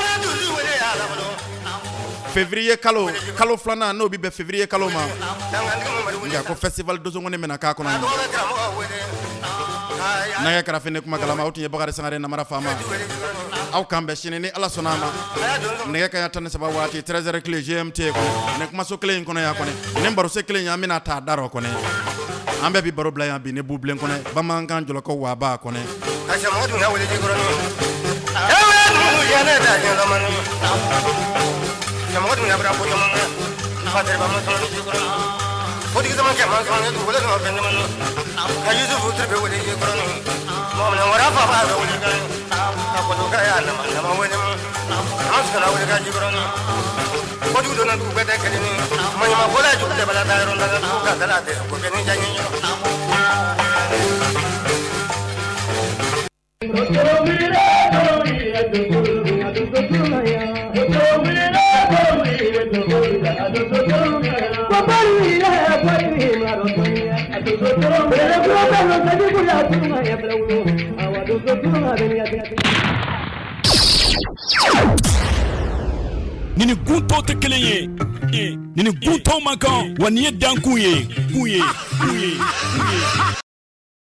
février kalo filanan n'o bi bɛn février kalo ma nka ko festival dosongoni bɛna k'a kɔnɔ nɛgɛ kɛrɛfɛ ne kuma kalama aw tun ye Bakari Sangare Namara Fama aw kan bɛ sini ni Ala sɔnna a ma nɛgɛ kaɲa 13 waati 13h tile GMT kɔnɔ ne kumaso kelen in kɔnɔ yan kɔni ne baro se kelen an bɛna taa da rɔ kɔnɔ an bɛ bi baro bila yan bi ne bu bilen kɔnɔ bamanankan jɔlɔkɔ wa b'a kɔnɔ Diana da jeno manu. Jamu dunia berapa jamu? Father bamu sonu jikro. Odi kita macam mana sonu tu boleh sama benda manu. Kayu tu putri boleh jikro ni. Mau mana orang apa boleh kan? Aku tu kaya nama boleh mu. Mas kalau boleh kan jikro ni. Odi tu nanti beda kali ni. Mana boleh juga bela daerah orang tu kata lah deh. Aku ni jangan ni. Nini gunto te kelen ye nini gunto man kan wa ni ye dan kun ye